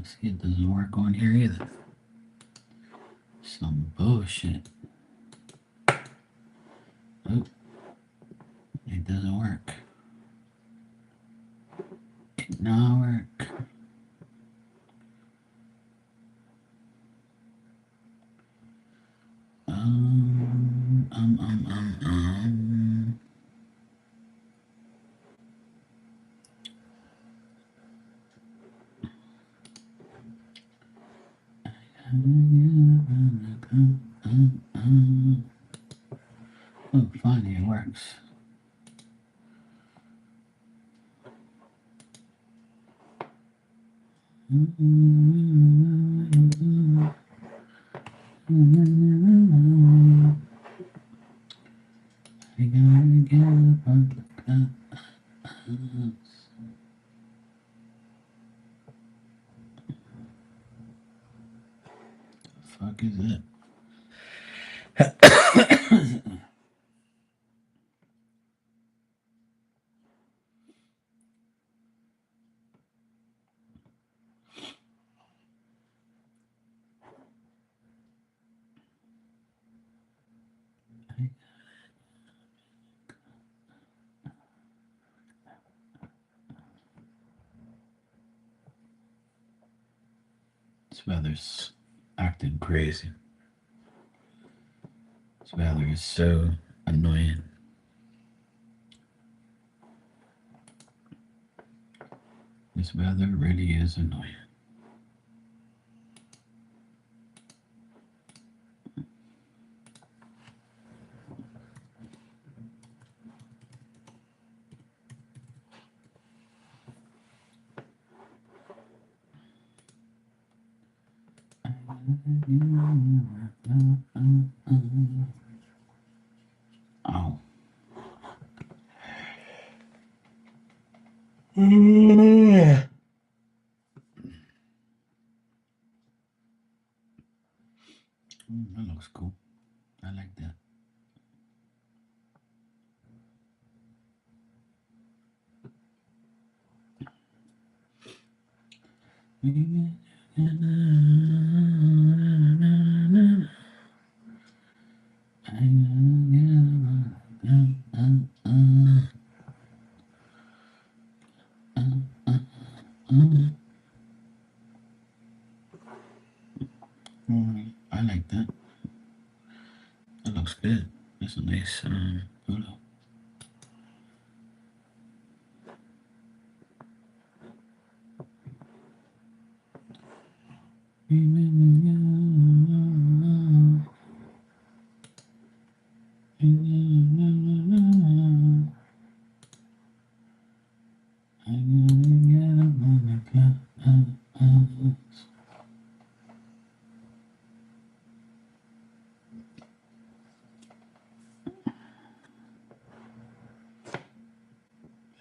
See, it doesn't work on here either. Some bullshit. Oh, it doesn't work. It not work. Um, um, um, um, um. Oh, finally it works. I gotta get up on the cup. The fuck is it? This weather's acting crazy. This weather is so annoying. This weather really is annoying. Oh. That looks cool. I like that. I like that. That looks good. That's a nice photo.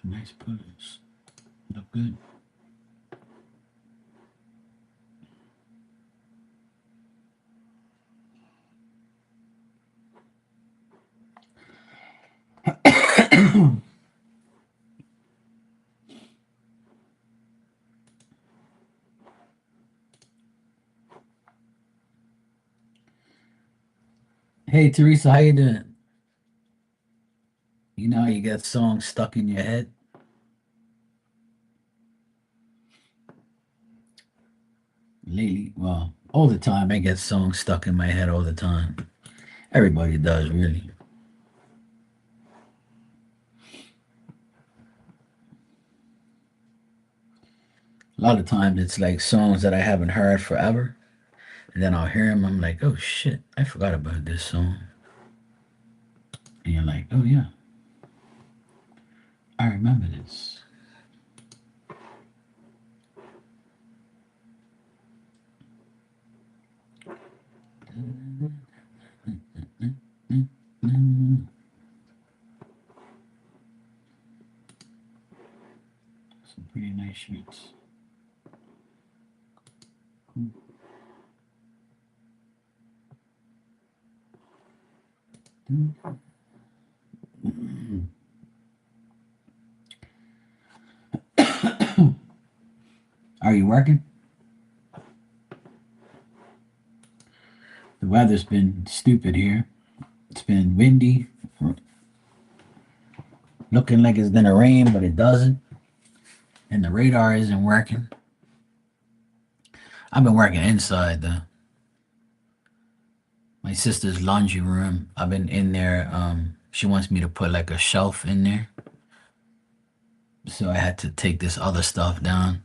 Nice photos. Look good. Hey Teresa, how you doing? You know how you get songs stuck in your head? Lately, well, all the time I get songs stuck in my head all the time. Everybody does, really. A lot of times it's like songs that I haven't heard forever. And then I'll hear him. I'm like, oh shit, I forgot about this song. And you're like, oh yeah, I remember this. Some pretty nice shirts. Are you working? The weather's been stupid here. It's been windy, looking like it's gonna rain, but it doesn't. And the radar isn't working. I've been working inside though. My sister's laundry room. I've been in there. She wants me to put like a shelf in there. So I had to take this other stuff down.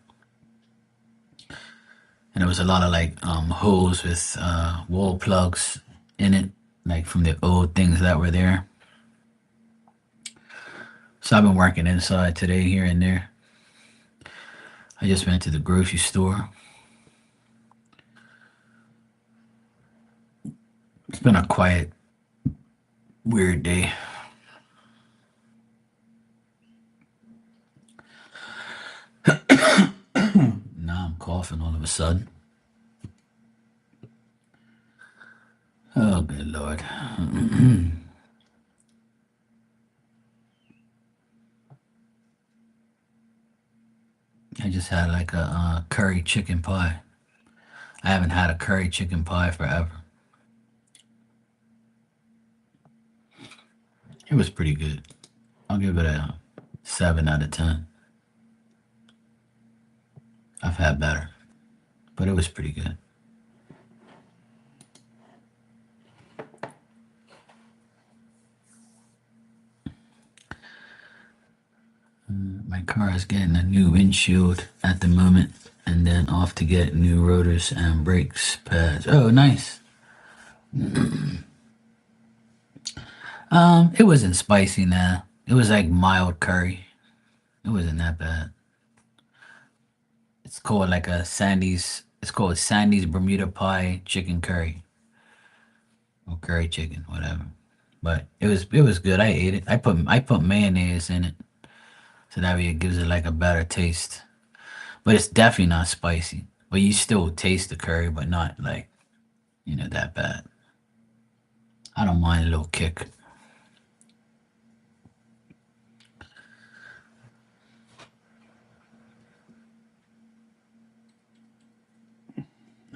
And there was a lot of like holes with wall plugs in it, like from the old things that were there. So I've been working inside today, here and there. I just went to the grocery store. It's been a quiet, weird day. Now I'm coughing all of a sudden. Oh, good Lord. I just had like a curry chicken pie. I haven't had a curry chicken pie forever. It was pretty good. I'll give it a 7 out of 10. I've had better, but it was pretty good. My car is getting a new windshield at the moment, and then off to get new rotors and brakes pads. Oh, nice. It wasn't spicy now. It was like mild curry. It wasn't that bad. It's called like a Sandy's. It's called Sandy's Bermuda Pie Chicken Curry or curry chicken, whatever. But it was good. I ate it. I put mayonnaise in it, so that way it gives it like a better taste. But it's definitely not spicy. But you still taste the curry, but not like that bad. I don't mind a little kick.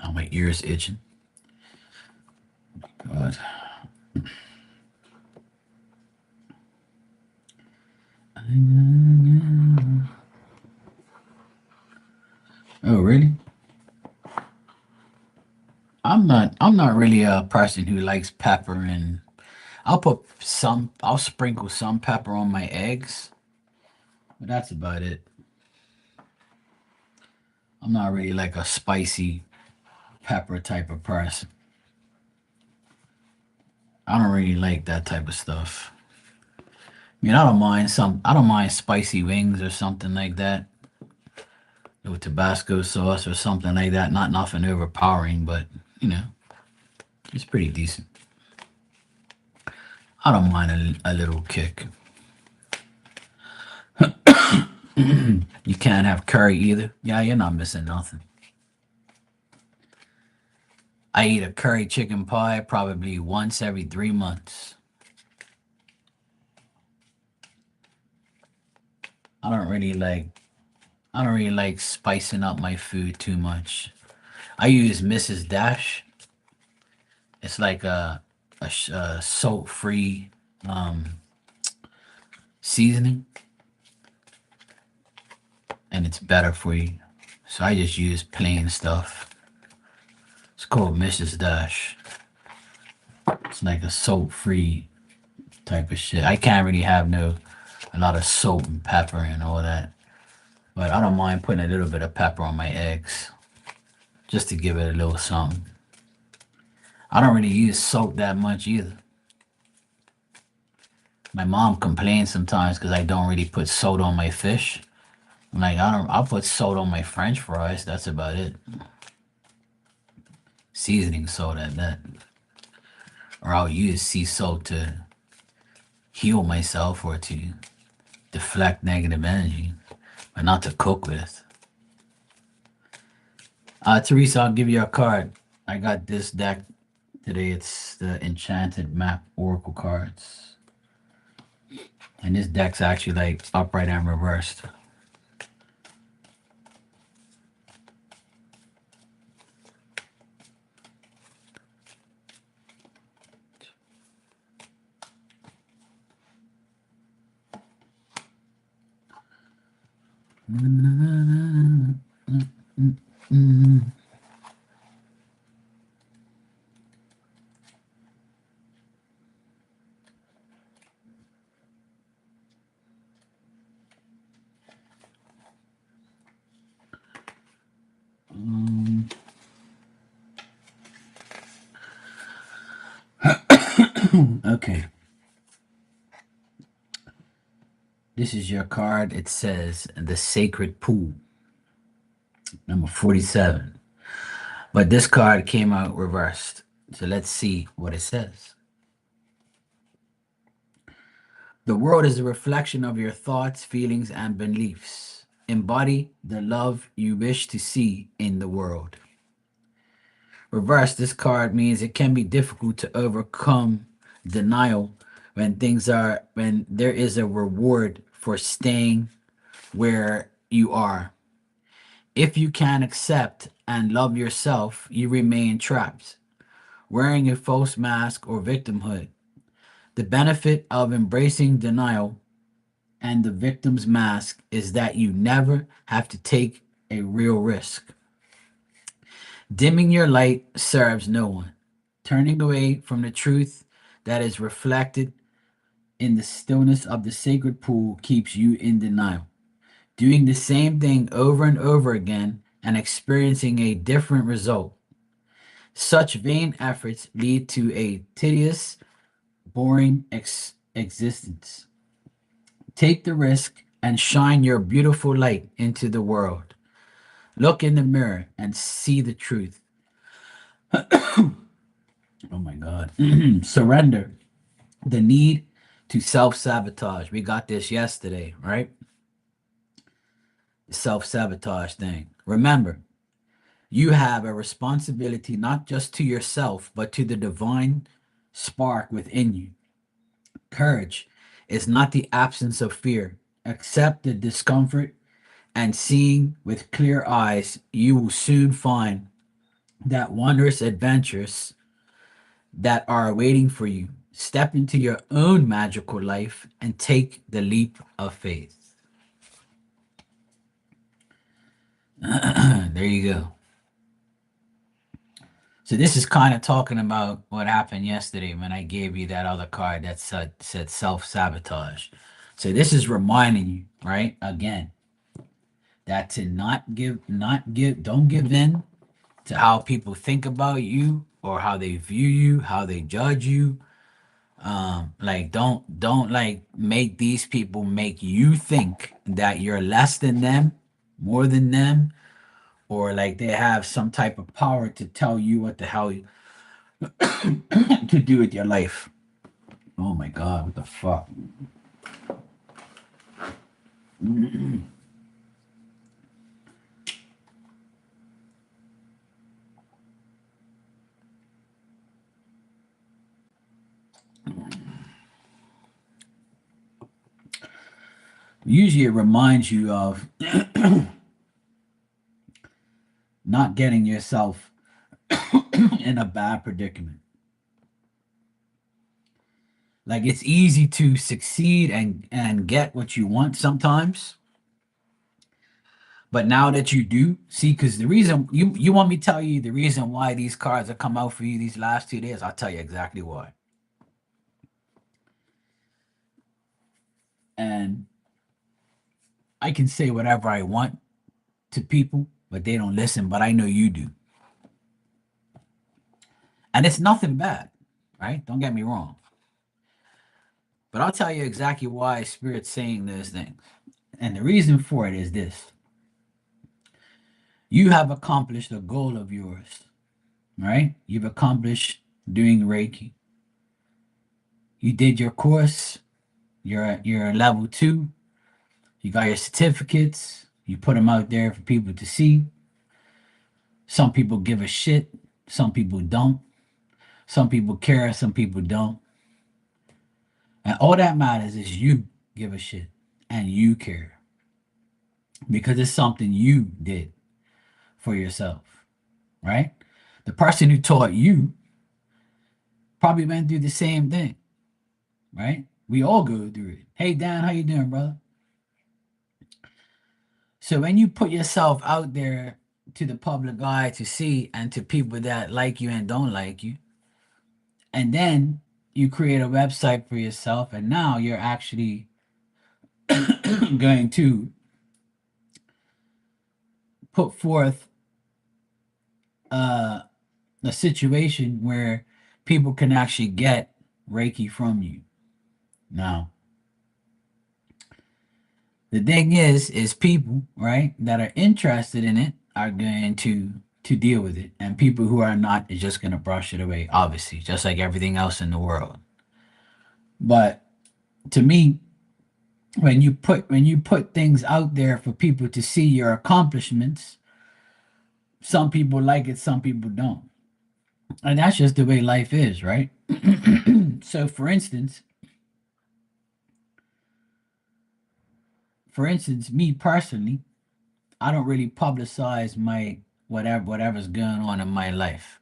Oh, my ears itching. God. Oh, really? I'm not really a person who likes pepper, and I'll sprinkle some pepper on my eggs, but that's about it. I'm not really like a spicy pepper type of person. I don't really like that type of stuff. I mean, I don't mind spicy wings or something like that with Tabasco sauce or something like that. Not nothing overpowering, but you know, it's pretty decent. I don't mind a little kick. You can't have curry either. Yeah, you're not missing nothing. I eat a curry chicken pie probably once every 3 months. I don't really like I don't really like spicing up my food too much. I use Mrs. Dash. It's like a salt-free um, seasoning, and it's better for you. So I just use plain stuff. It's called Mrs. Dash. It's like a salt-free type of shit. I can't really have a lot of salt and pepper and all that, but I don't mind putting a little bit of pepper on my eggs just to give it a little something. I don't really use soap that much either. My mom complains sometimes because I don't really put salt on my fish. I'm like, I don't. I'll put salt on my French fries. That's about it. Seasoning salt at that, or I'll use sea salt to heal myself or to deflect negative energy, but not to cook with. Teresa, I'll give you a card. I got this deck today. It's the Enchanted Map Oracle cards, and this deck's actually like upright and reversed. Um, okay. This is your card. It says the Sacred Pool, number 47. But this card came out reversed. So let's see what it says. The world is a reflection of your thoughts, feelings, and beliefs. Embody the love you wish to see in the world. Reverse, this card means it can be difficult to overcome denial when there is a reward for staying where you are. If you can accept and love yourself, you remain trapped, wearing a false mask or victimhood. The benefit of embracing denial and the victim's mask is that you never have to take a real risk. Dimming your light serves no one. Turning away from the truth that is reflected in the stillness of the sacred pool keeps you in denial. Doing the same thing over and over again and experiencing a different result. Such vain efforts lead to a tedious, boring existence. Take the risk and shine your beautiful light into the world. Look in the mirror and see the truth. Oh my God. Surrender the need to self sabotage. We got this yesterday, right? The self sabotage thing. Remember, you have a responsibility not just to yourself, but to the divine spark within you. Courage is not the absence of fear. Accept the discomfort and seeing with clear eyes, you will soon find that wondrous adventures that are waiting for you. Step into your own magical life and take the leap of faith. There you go. So this is kind of talking about what happened yesterday when I gave you that other card that said self-sabotage. So this is reminding you, right? Again, that to don't give in to how people think about you or how they view you, how they judge you. Like don't like make these people make you think that you're less than them, more than them, or like they have some type of power to tell you what the hell to do with your life. Oh my God, what the fuck? Usually it reminds you of not getting yourself in a bad predicament. Like it's easy to succeed and get what you want sometimes, but now that you do see, because the reason you want me to tell you the reason why these cards have come out for you these last 2 days, I'll tell you exactly why. And I can say whatever I want to people, but they don't listen. But I know you do. And it's nothing bad, right? Don't get me wrong. But I'll tell you exactly why Spirit's saying those things. And the reason for it is this: you have accomplished a goal of yours, right? You've accomplished doing Reiki. You did your course, you're level 2, you got your certificates, you put them out there for people to see. Some people give a shit, some people don't. Some people care, some people don't. And all that matters is you give a shit and you care because it's something you did for yourself, right? The person who taught you probably went through the same thing, right? We all go through it. Hey Dan, how you doing, brother? So when you put yourself out there to the public eye to see and to people that like you and don't like you, and then you create a website for yourself, and now you're actually going to put forth uh, a situation where people can actually get Reiki from you. Now, the thing is people, right, that are interested in it are going to deal with it, and people who are not is just going to brush it away, obviously, just like everything else in the world. But to me, when you put things out there for people to see your accomplishments, some people like it, some people don't, and that's just the way life is, right? So, for instance, me personally, I don't really publicize my whatever's going on in my life.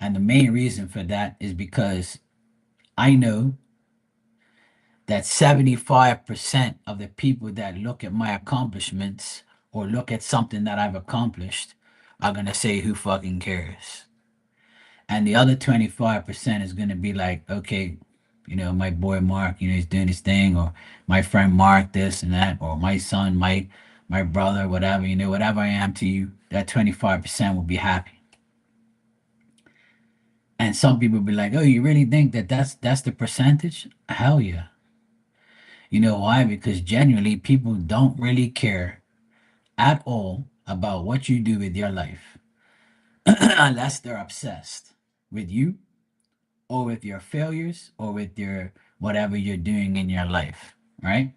And the main reason for that is because I know that 75% of the people that look at my accomplishments or look at something that I've accomplished are going to say, who fucking cares? And the other 25% is going to be like, okay, my boy Mark, he's doing his thing, or my friend Mark, this and that, or my son, my brother, whatever, whatever I am to you, that 25% will be happy. And some people be like, oh, you really think that that's the percentage? Hell yeah. You know why? Because genuinely, people don't really care at all about what you do with your life unless they're obsessed with you or with your failures or with your whatever you're doing in your life, right?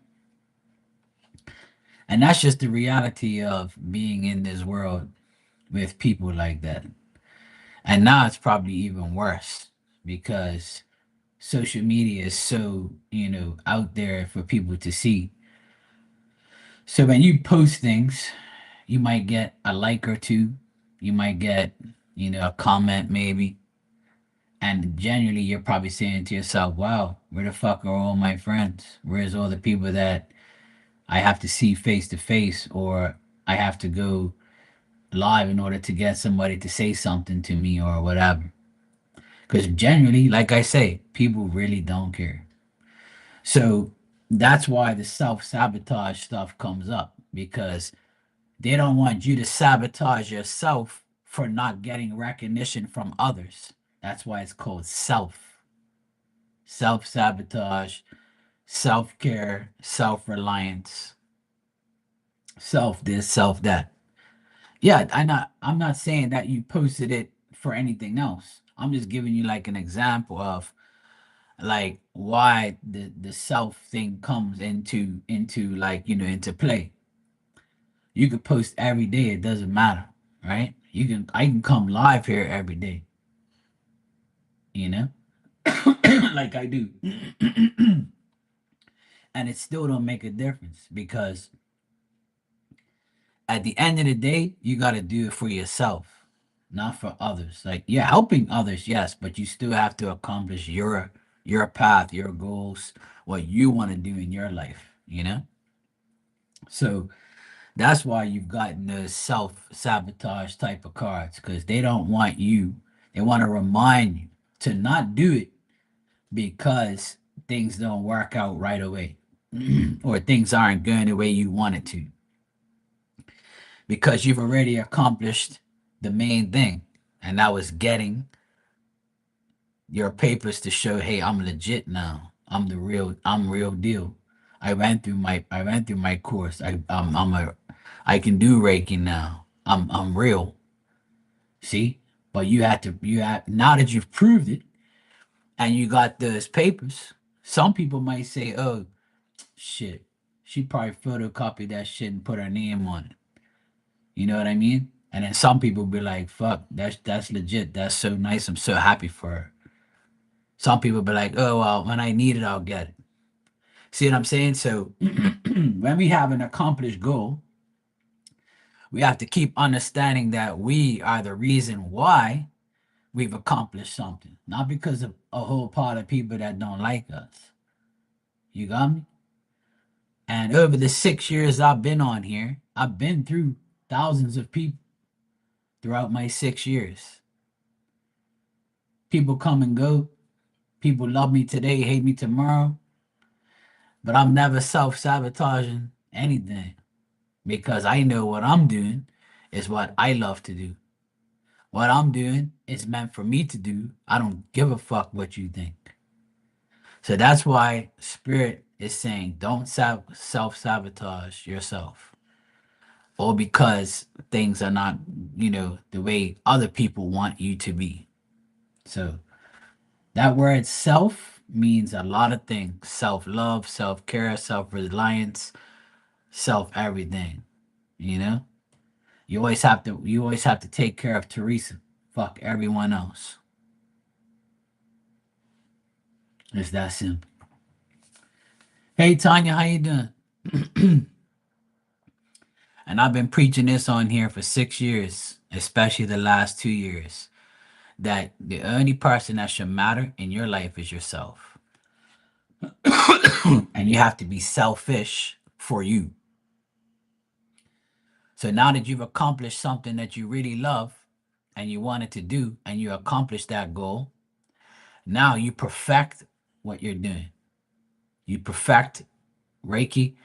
And that's just the reality of being in this world with people like that. And now it's probably even worse because social media is so, out there for people to see. So when you post things, you might get a like or two, you might get, a comment maybe. And genuinely, you're probably saying to yourself, wow, where the fuck are all my friends? Where's all the people that I have to see face to face, or I have to go live in order to get somebody to say something to me or whatever? Because generally, like I say, people really don't care. So that's why the self sabotage stuff comes up because they don't want you to sabotage yourself for not getting recognition from others. That's why it's called self sabotage, self care, self reliance, self this, self that. Yeah, I'm not saying that you posted it for anything else. I'm just giving you like an example of like why the self thing comes into like into play. You could post every day, it doesn't matter, right? I can come live here every day, you know, like I do, and it still don't make a difference because at the end of the day, you got to do it for yourself, not for others. Like you're helping others, yes, but you still have to accomplish your path, your goals, what you want to do in your life. So that's why you've gotten the self sabotage type of cards because they don't want you. They want to remind you to not do it because things don't work out right away or things aren't going the way you want it to because you've already accomplished the main thing, and that was getting your papers to show, hey, I'm legit now. I'm real deal. I ran through my course. I can do Reiki now. I'm real. See? But you have now that you've proved it and you got those papers, some people might say, oh shit, she probably photocopied that shit and put her name on it. You know what I mean? And then some people be like, fuck, that's legit. That's so nice. I'm so happy for her. Some people be like, oh well, when I need it, I'll get it. See what I'm saying? So when we have an accomplished goal, we have to keep understanding that we are the reason why we've accomplished something, not because of a whole part of people that don't like us. You got me? And over the 6 years I've been on here, I've been through thousands of people throughout my 6 years. People come and go. People love me today, hate me tomorrow. But I'm never self sabotaging anything because I know what I'm doing is what I love to do. What I'm doing is meant for me to do. I don't give a fuck what you think. So that's why Spirit is saying don't self sabotage yourself. Or because things are not, the way other people want you to be. So that word self means a lot of things: self love, self care, self reliance, self everything. You know, you always have to take care of Teresa. Fuck everyone else. It's that simple. Hey Tanya, how you doing? And I've been preaching this on here for 6 years, especially the last 2 years, that the only person that should matter in your life is yourself. And you have to be selfish for you. So now that you've accomplished something that you really love and you wanted to do, and you accomplished that goal, now you perfect what you're doing. You perfect Reiki.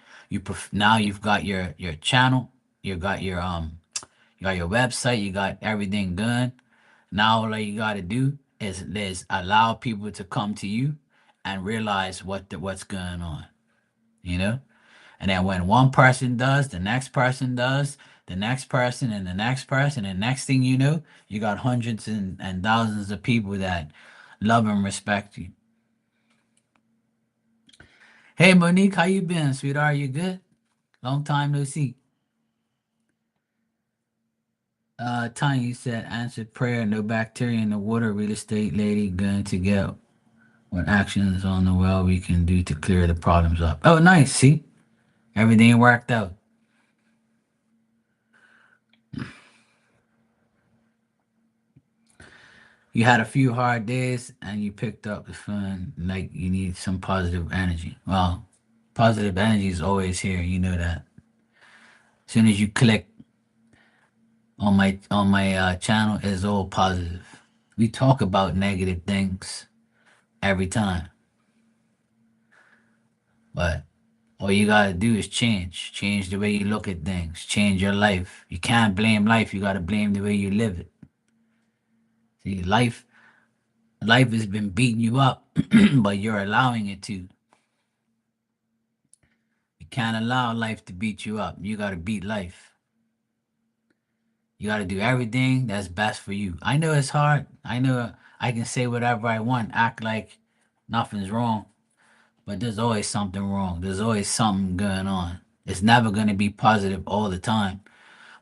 Now you've got your channel. You got your website. You got everything done. Now all you got to do is allow people to come to you and realize what's going on. You know. And then when one person does, the next person does, the next person, and the next person, and next thing you know, you got hundreds and thousands of people that love and respect you. Hey Monique, how you been, sweetheart? You good? Long time no see. Tanya, you said answered prayer, no bacteria in the water, real estate lady going to get what actions on the well we can do to clear the problems up. Oh, nice. See, everything worked out. You had a few hard days and you picked up the fun, like you need some positive energy. Well, positive energy is always here. You know that. As soon as you click on my channel, it's all positive. We talk about negative things every time, but all you gotta do is change the way you look at things, change your life. You can't blame life. You gotta blame the way you live it. See, life has been beating you up, but you're allowing it to. You can't allow life to beat you up. You gotta beat life. You gotta do everything that's best for you. I know it's hard. I know I can say whatever I want, act like nothing's wrong, but there's always something wrong. There's always something going on. It's never gonna be positive all the time,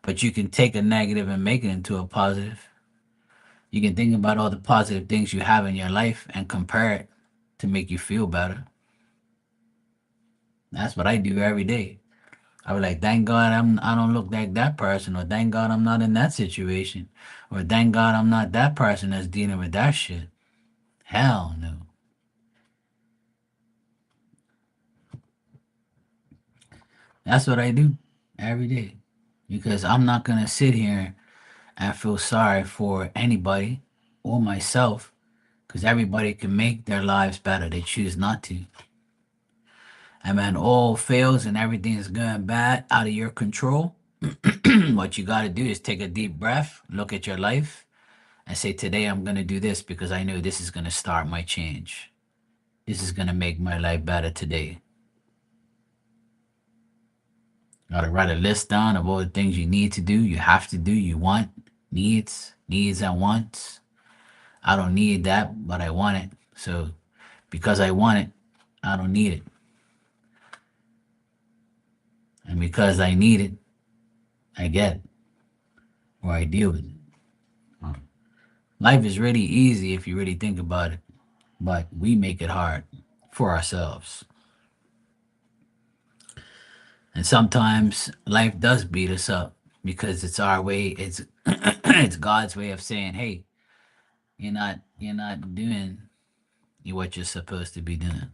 but you can take a negative and make it into a positive. You can think about all the positive things you have in your life and compare it to make you feel better. That's what I do every day. I was like, thank God I don't look like that person, or thank God I'm not in that situation, or thank God I'm not that person that's dealing with that shit. Hell no. That's what I do every day. Because I'm not gonna sit here and feel sorry for anybody or myself, because everybody can make their lives better. They choose not to. And when all fails and everything is going bad out of your control, what you got to do is take a deep breath, look at your life, I say, today I'm going to do this because I know this is going to start my change. This is going to make my life better today. Got to write a list down of all the things you need to do, you have to do, you want, needs and wants. I don't need that, but I want it. So because I want it, I don't need it. And because I need it, I get it or I deal with it. Life is really easy if you really think about it, but we make it hard for ourselves. And sometimes life does beat us up because it's our way, it's it's God's way of saying, "Hey, you're not doing what you're supposed to be doing."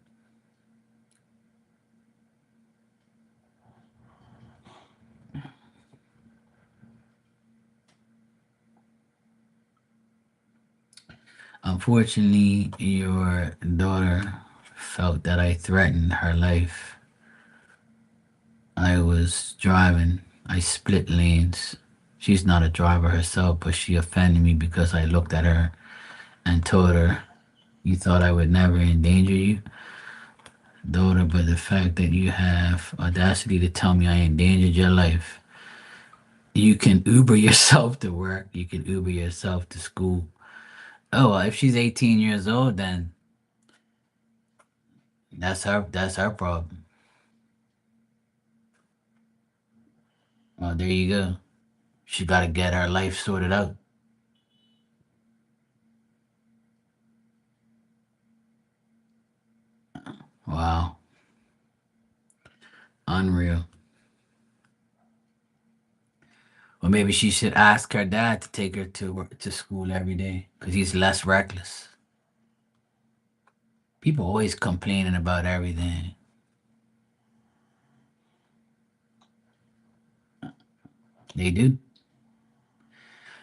Unfortunately, your daughter felt that I threatened her life. I was driving, I split lanes. She's not a driver herself, but she offended me because I looked at her and told her, "You thought I would never endanger you, daughter, but the fact that you have audacity to tell me I endangered your life. You can Uber yourself to work, you can Uber yourself to school." Oh, well, if she's 18 years old, then that's her problem. Well, there you go. She got to get her life sorted out. Wow, unreal. Or maybe she should ask her dad to take her to work, to school every day because he's less reckless. People always complaining about everything. They do.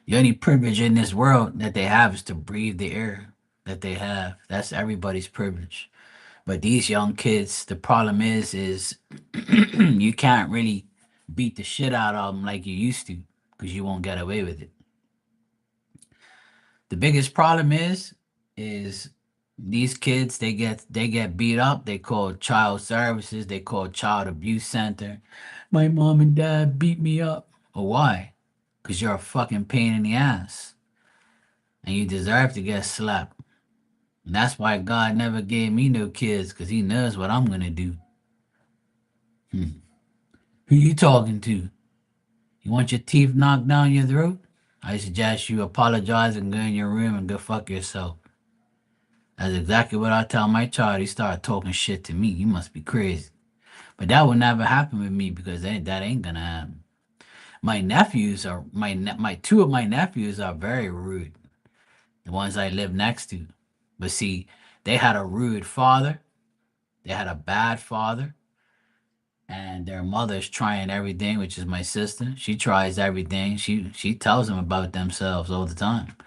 The only privilege in this world that they have is to breathe the air that they have. That's everybody's privilege. But these young kids, the problem is you can't really beat the shit out of them like you used to because you won't get away with it. The biggest problem is these kids they get beat up. They call child services. They call child abuse center. My mom and dad beat me up. Well, why? Because you're a fucking pain in the ass and you deserve to get slapped. And that's why God never gave me no kids because He knows what I'm gonna do. Hmm. Who you talking to? You want your teeth knocked down your throat? I suggest you apologize and go in your room and go fuck yourself. That's exactly what I tell my child. He started talking shit to me. You must be crazy. But that would never happen with me because that ain't gonna happen. My nephews are my two of my nephews are very rude. The ones I live next to, but see, they had a rude father. They had a bad father, and their mother's trying everything, which is my sister. She tries everything. She tells them about themselves all the time.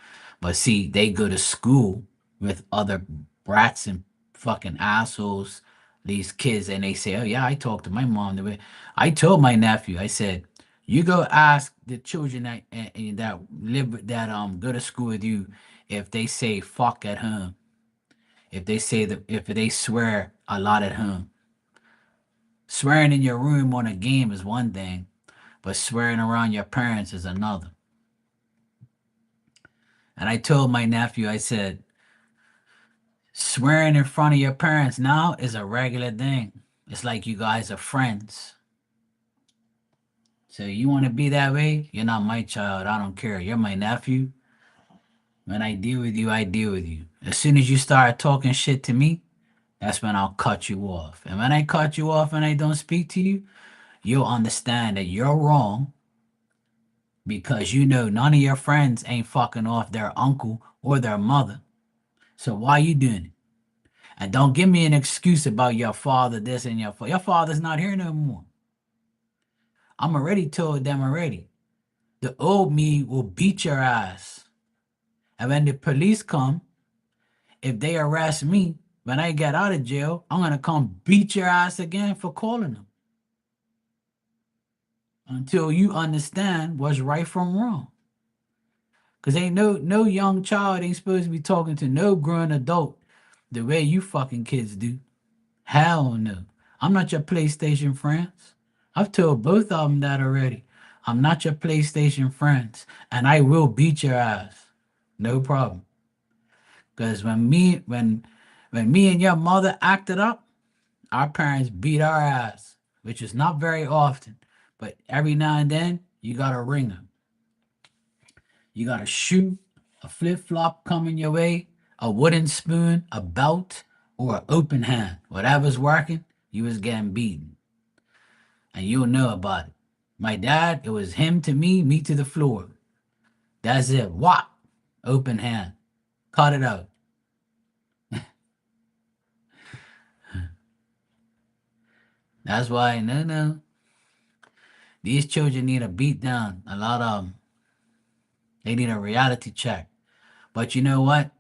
But see, they go to school with other brats and fucking assholes, these kids, and they say, "Oh yeah, I talked to my mom." I told my nephew, I said, "You go ask the children that go to school with you if they say fuck at home, if they swear a lot at home. Swearing in your room on a game is one thing, but swearing around your parents is another." And I told my nephew, I said, swearing in front of your parents now is a regular thing. It's like you guys are friends. So you want to be that way? You're not my child. I don't care. You're my nephew. When I deal with you, I deal with you. As soon as you start talking shit to me, that's when I'll cut you off. And when I cut you off and I don't speak to you, you'll understand that you're wrong because you know none of your friends ain't fucking off their uncle or their mother. So why you doing it? And don't give me an excuse about your father, this and your father's not here no more. I'm already told them already. The old me will beat your ass. And when the police come, if they arrest me, when I get out of jail, I'm gonna come beat your ass again for calling them until you understand what's right from wrong. Cause ain't no young child ain't supposed to be talking to no grown adult the way you fucking kids do. Hell no. I'm not your PlayStation friends. I've told both of them that already. I'm not your PlayStation friends, and I will beat your ass. No problem. Cause when me and your mother acted up, our parents beat our ass, which is not very often, but every now and then you gotta ring them. You got a shoe, a flip flop coming your way, a wooden spoon, a belt, or an open hand. Whatever's working, you was getting beaten. And you'll know about it. My dad, it was him to me to the floor. That's it. What? Open hand. Cut it out. That's why, no. These children need a beat down. A lot of them. They need a reality check. But you know what?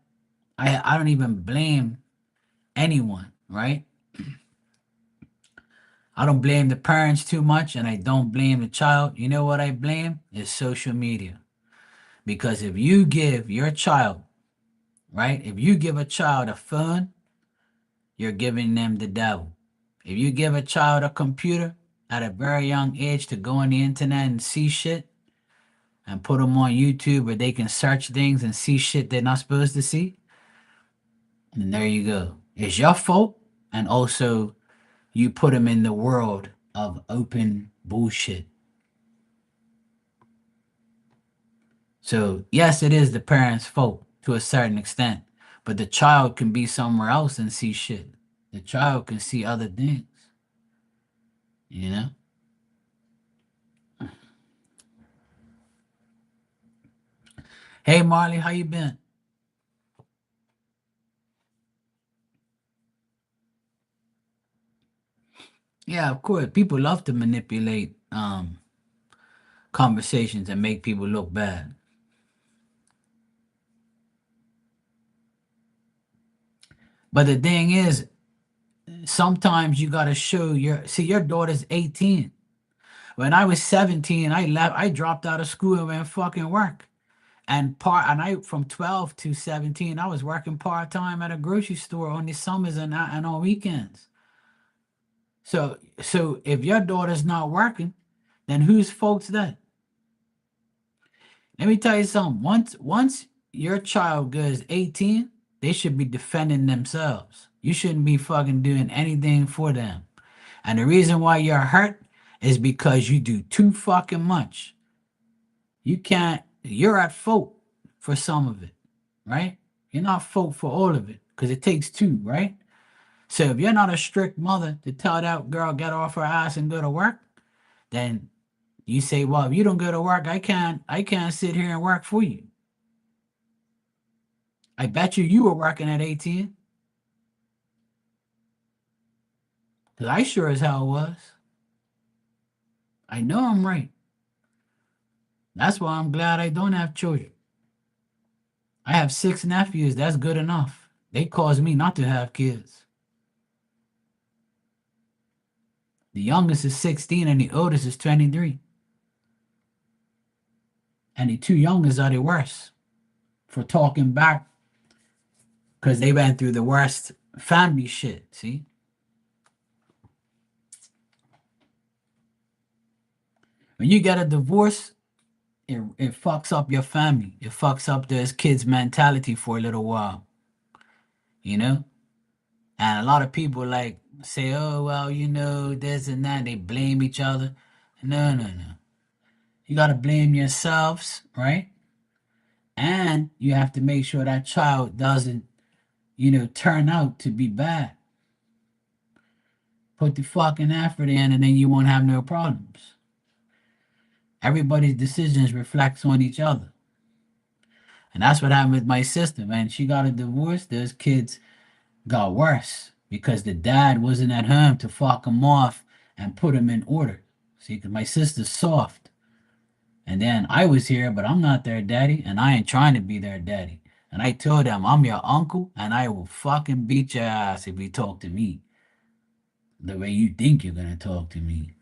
I don't even blame anyone, right? I don't blame the parents too much and I don't blame the child. You know what I blame? Is social media. Because if you give your child, right? If you give a child a phone, you're giving them the devil. If you give a child a computer at a very young age to go on the internet and see shit and put them on YouTube where they can search things and see shit they're not supposed to see, and there you go. It's your fault. And also, you put them in the world of open bullshit. So, yes, it is the parents' fault to a certain extent, but the child can be somewhere else and see shit. The child can see other things, you know? Hey, Marley, how you been? Yeah, of course. People love to manipulate conversations and make people look bad. But the thing is, sometimes you gotta show your daughter's 18. When I was 17, I dropped out of school and went fucking work. And I from 12 to 17, I was working part-time at a grocery store on the summers and on weekends. So if your daughter's not working, then whose fault's that? Let me tell you something. Once your child goes 18, they should be defending themselves. You shouldn't be fucking doing anything for them. And the reason why you're hurt is because you do too fucking much. You can't, you're at fault for some of it, right? You're not fault for all of it because it takes two, right? So if you're not a strict mother to tell that girl get off her ass and go to work, then you say, well, if you don't go to work, I can't sit here and work for you. I bet you were working at 18 because I sure as hell was. I know I'm right. That's why I'm glad I don't have children. I have six nephews. That's good enough. They caused me not to have kids. The youngest is 16 and the oldest is 23. And the two youngest are the worst for talking back because they went through the worst family shit. See? When you get a divorce, it fucks up your family. It fucks up those kids' mentality for a little while, you know? And a lot of people like say, oh, well, this and that. They blame each other. No, no, no. You got to blame yourselves, right? And you have to make sure that child doesn't, turn out to be bad. Put the fucking effort in and then you won't have no problems. Everybody's decisions reflects on each other. And that's what happened with my sister, man. She got a divorce. Those kids got worse because the dad wasn't at home to fuck them off and put them in order. See, because my sister's soft. And then I was here, but I'm not their daddy, and I ain't trying to be their daddy. And I told them, I'm your uncle, and I will fucking beat your ass if you talk to me the way you think you're gonna talk to me.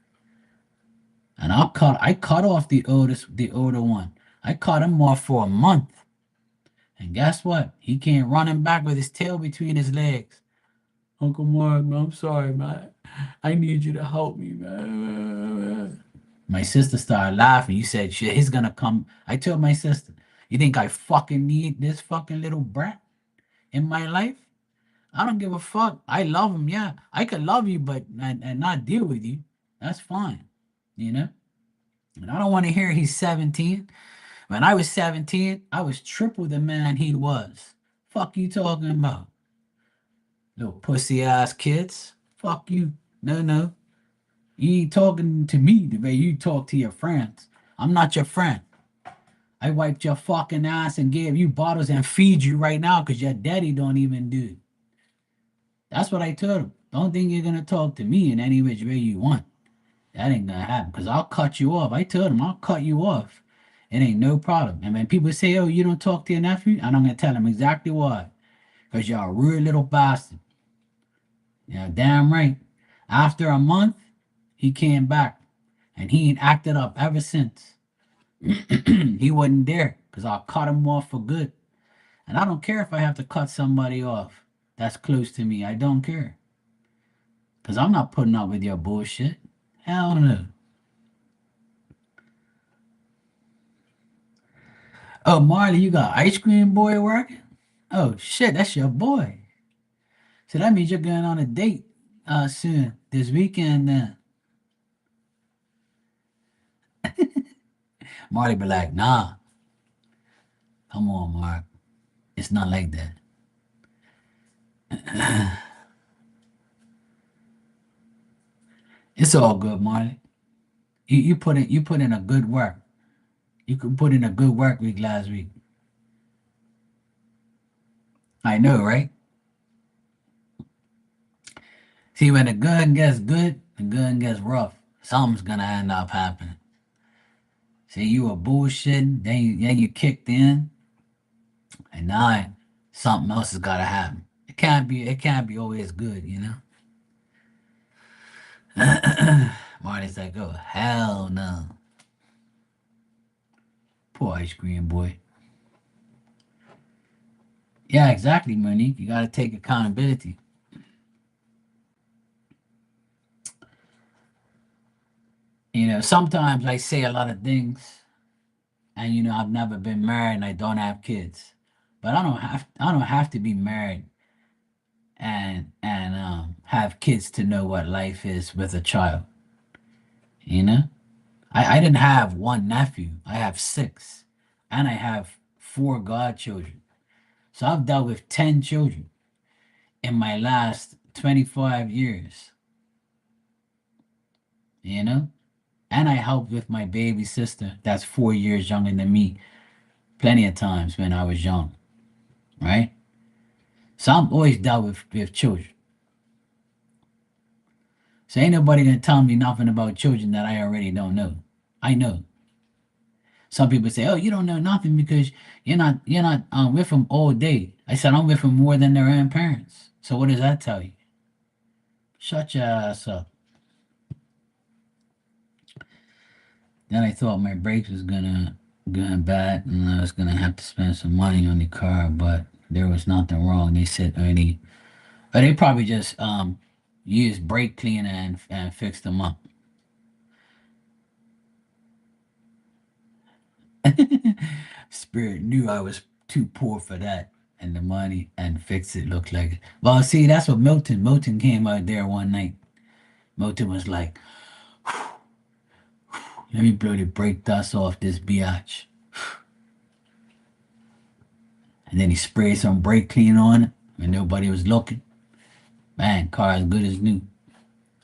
And I cut off the older one. I caught him off for a month. And guess what? He came running back with his tail between his legs. Uncle Mark, man, I'm sorry, man. I need you to help me, man. My sister started laughing. You said, shit, he's gonna come. I told my sister, you think I fucking need this fucking little brat in my life? I don't give a fuck. I love him, yeah. I could love you, but and not deal with you. That's fine, you know? And I don't want to hear he's 17. When I was 17, I was triple the man he was. Fuck you talking about? Little pussy ass kids. Fuck you. No, no. You ain't talking to me the way you talk to your friends. I'm not your friend. I wiped your fucking ass and gave you bottles and feed you right now because your daddy don't even do it. That's what I told him. Don't think you're gonna talk to me in any which way you want. That ain't gonna happen because I'll cut you off. I told him I'll cut you off. It ain't no problem. And when people say, "Oh, you don't talk to your nephew," and I'm gonna tell them exactly why. Because you're a rude little bastard. Yeah, damn right. After a month, he came back, and he ain't acted up ever since. He wasn't there because I cut him off for good. And I don't care if I have to cut somebody off that's close to me. I don't care. Because I'm not putting up with your bullshit. Hell no. Oh, Marley, you got ice cream boy working? Oh, shit, that's your boy. So that means you're going on a date soon, this weekend then. Marley be like, nah, come on, Mark. It's not like that. It's all good, Marley. You put in a good work. You could put in a good work week last week. I know, right? See, when the gun gets good, the gun gets rough. Something's gonna end up happening. See, you were bullshitting, then you kicked in, and now something else has gotta happen. It can't be always good, you know? Marty's like, oh hell no. Poor ice cream boy. Yeah, exactly, Monique. You gotta take accountability. Sometimes I say a lot of things, and I've never been married and I don't have kids. But I don't have to be married and have kids to know what life is with a child. You know, I didn't have one nephew. I have six, and I have four godchildren. So I've dealt with 10 children in my last 25 years. You know, and I helped with my baby sister that's 4 years younger than me plenty of times when I was young, right? So I'm always dealt with children. So ain't nobody gonna tell me nothing about children that I already don't know. I know. Some people say, "Oh, you don't know nothing because you're not with them all day." I said, "I'm with them more than their own parents." So what does that tell you? Shut your ass up. Then I thought my brakes was gonna go bad and I was gonna have to spend some money on the car, but there was nothing wrong. They said only, but they probably just used brake cleaner and fixed them up. Spirit knew I was too poor for that and the money and fix it looked like it. Well, see, that's what Milton came out there one night. Milton was like, let me blow the brake dust off this biatch. And then he sprayed some brake clean on it when nobody was looking. Man, car as good as new.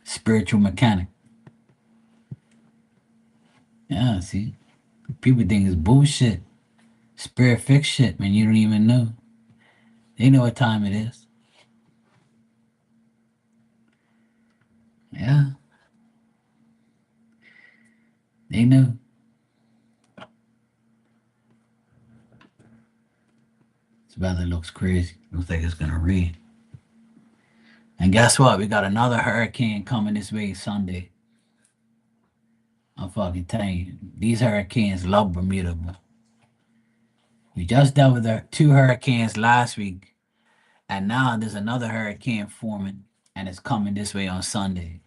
Spiritual mechanic. Yeah, see? People think it's bullshit. Spirit fix shit, man. You don't even know. They know what time it is. Yeah, they know. This weather looks crazy. Looks like it's gonna rain. And guess what? We got another hurricane coming this way Sunday. I'm fucking telling you, these hurricanes love Bermuda, bro. We just dealt with two hurricanes last week, and now there's another hurricane forming, and it's coming this way on Sunday.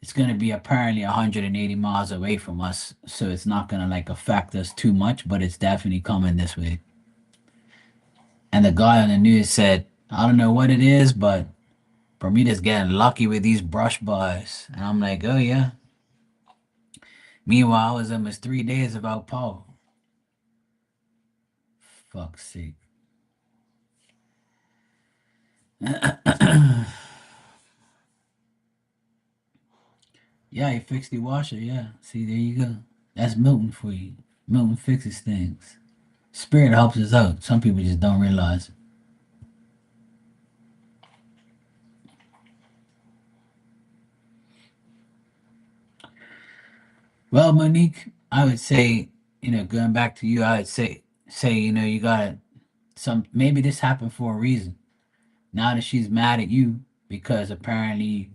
It's going to be apparently 180 miles away from us, so it's not going to like affect us too much, but it's definitely coming this way. And the guy on the news said, I don't know what it is, but Bermuda's getting lucky with these brush bars. And I'm like, oh yeah. Meanwhile, I was almost 3 days without power. Fuck's sake. Yeah, he fixed the washer. Yeah. See, there you go. That's Milton for you. Milton fixes things. Spirit helps us out. Some people just don't realize it. Well, Monique, I would say, going back to you, I would say, you gotta maybe this happened for a reason. Now that she's mad at you because apparently,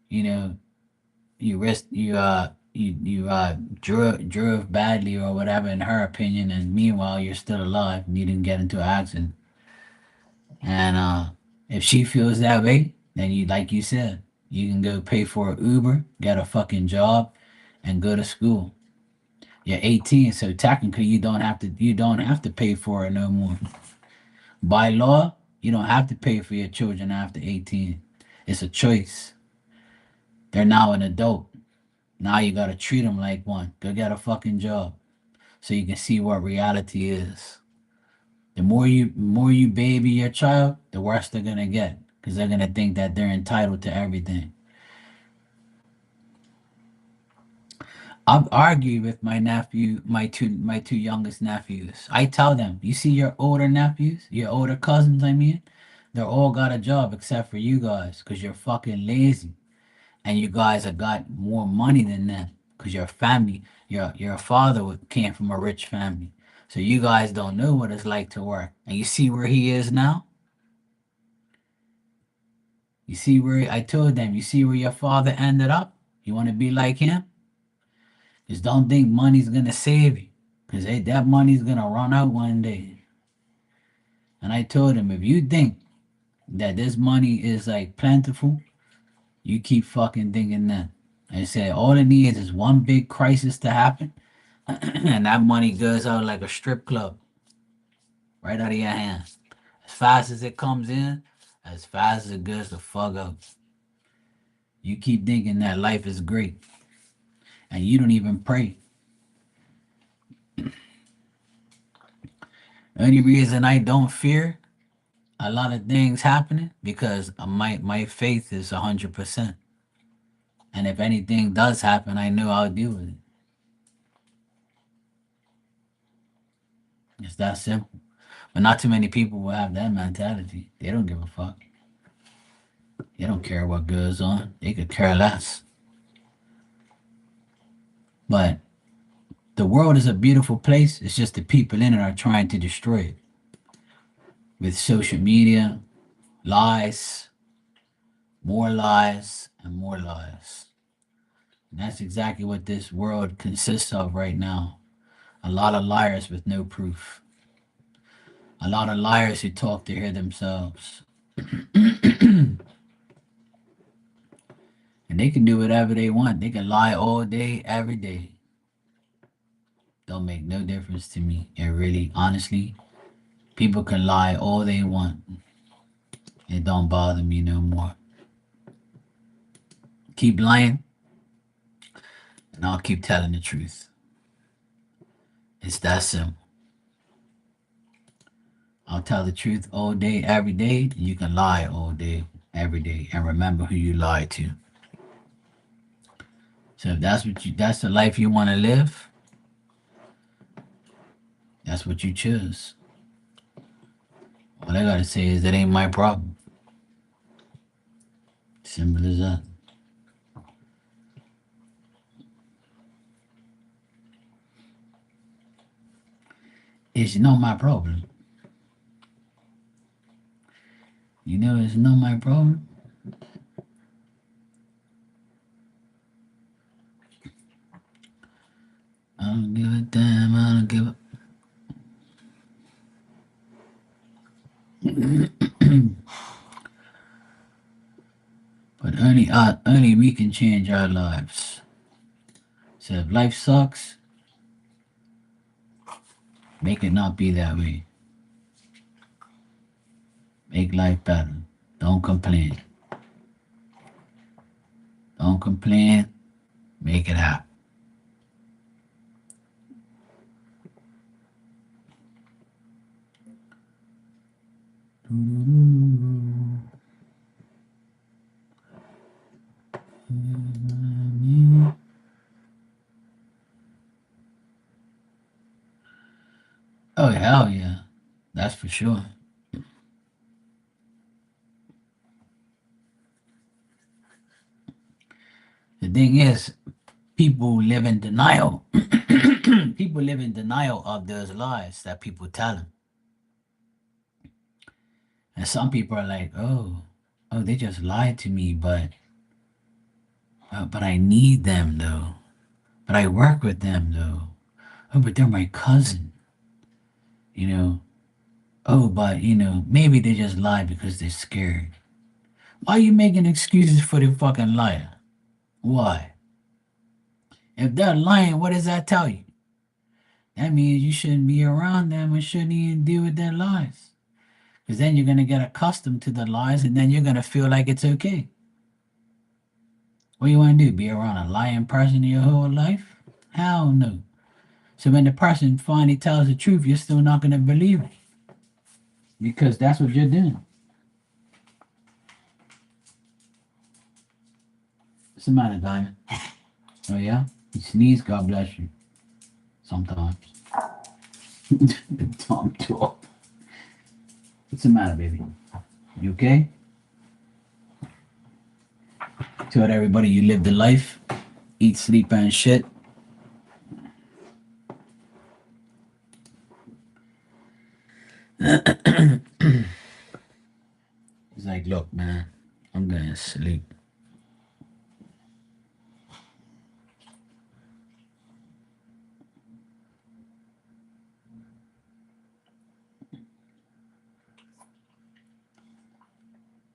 you know, you drove badly or whatever in her opinion, and meanwhile you're still alive and you didn't get into an accident. And if she feels that way, then you like you said, you can go pay for an Uber, get a fucking job, and go to school. You're 18, so technically you don't have to pay for it no more. By law, you don't have to pay for your children after 18. It's a choice. They're now an adult. Now you gotta treat them like one. Go get a fucking job so you can see what reality is. The more you baby your child, the worse they're gonna get because they're gonna think that they're entitled to everything. I've argued with my nephew, my two youngest nephews. I tell them, you see your older nephews, your older cousins, I mean, they're all got a job except for you guys because you're fucking lazy. And you guys have got more money than them because your family, your father came from a rich family. So you guys don't know what it's like to work. And you see where he is now? You see where I told them, you see where your father ended up? You want to be like him? Just don't think money's gonna save you. Because that money's gonna run out one day. And I told him, if you think that this money is like plentiful, you keep fucking thinking that. I said all it needs is one big crisis to happen, and that money goes out like a strip club, right out of your hands. As fast as it comes in, as fast as it goes the fuck out. You keep thinking that life is great, and you don't even pray. The only reason I don't fear a lot of things happening because my faith is 100%. And if anything does happen, I know I'll deal with it. It's that simple. But not too many people will have that mentality. They don't give a fuck. They don't care what goes on. They could care less. But the world is a beautiful place. It's just the people in it are trying to destroy it with social media, lies, more lies, and more lies. And that's exactly what this world consists of right now. A lot of liars with no proof. A lot of liars who talk to hear themselves. And they can do whatever they want. They can lie all day, every day. Don't make no difference to me. It really, honestly, people can lie all they want. It don't bother me no more. Keep lying, and I'll keep telling the truth. It's that simple. I'll tell the truth all day, every day. And you can lie all day, every day, and remember who you lied to. So if that's the life you want to live, that's what you choose. All I gotta say is that ain't my problem. Simple as that. It's not my problem. You know, it's not my problem. I don't give a damn. I don't give a. But only we can change our lives. So if life sucks, make it not be that way. Make life better. Don't complain. Don't complain. Make it happen. Oh hell yeah, that's for sure. The thing is, people live in denial. People live in denial of those lies that people tell them, and some people are like, "Oh, they just lied to me, but I need them though. But I work with them though. Oh, but they're my cousin, you know. Oh, but maybe they just lied because they're scared. Why are you making excuses for the fucking liar? Why? If they're lying, what does that tell you? That means you shouldn't be around them and shouldn't even deal with their lies. Because then you're going to get accustomed to the lies and then you're going to feel like it's okay. What do you want to do? Be around a lying person your whole life? Hell no. So when the person finally tells the truth, you're still not going to believe it because that's what you're doing. What's the matter, Diamond? Oh, yeah? You sneeze, God bless you. Sometimes. Tom talk. What's the matter, baby? You okay? Tell everybody you live the life, eat, sleep, and shit. He's like, look, man, I'm gonna sleep.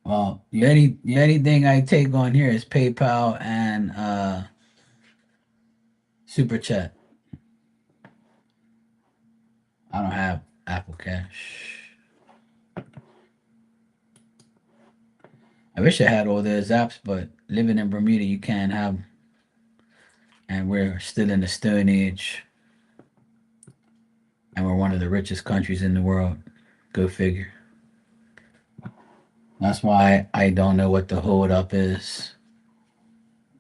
Well, the only thing I take on here is PayPal and Super Chat. I don't have Apple Cash. I wish I had all those apps, but living in Bermuda, you can't have 'em. And we're still in the Stone Age, and we're one of the richest countries in the world. Go figure. That's why I don't know what the hold up is.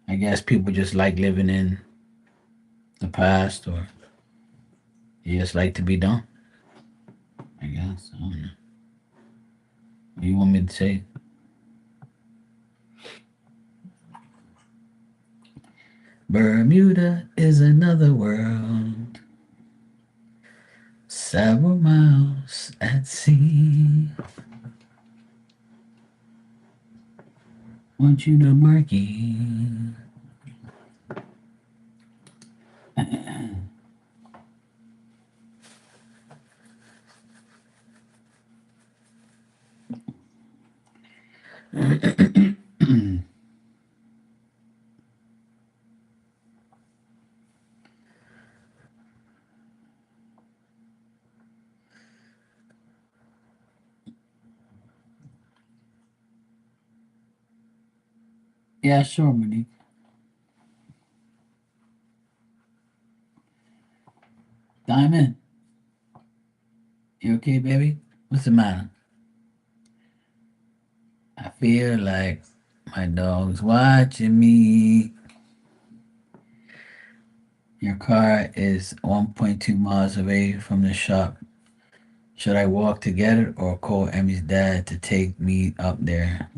I guess people just like living in the past, or you just like to be done. I guess. I don't know. What do you want me to say? Bermuda is another world, several miles at sea. Want you to Marky. Yeah, sure, Monique. Diamond, you okay, baby? What's the matter? I feel like my dog's watching me. Your car is 1.2 miles away from the shop. Should I walk to get it or call Emmy's dad to take me up there?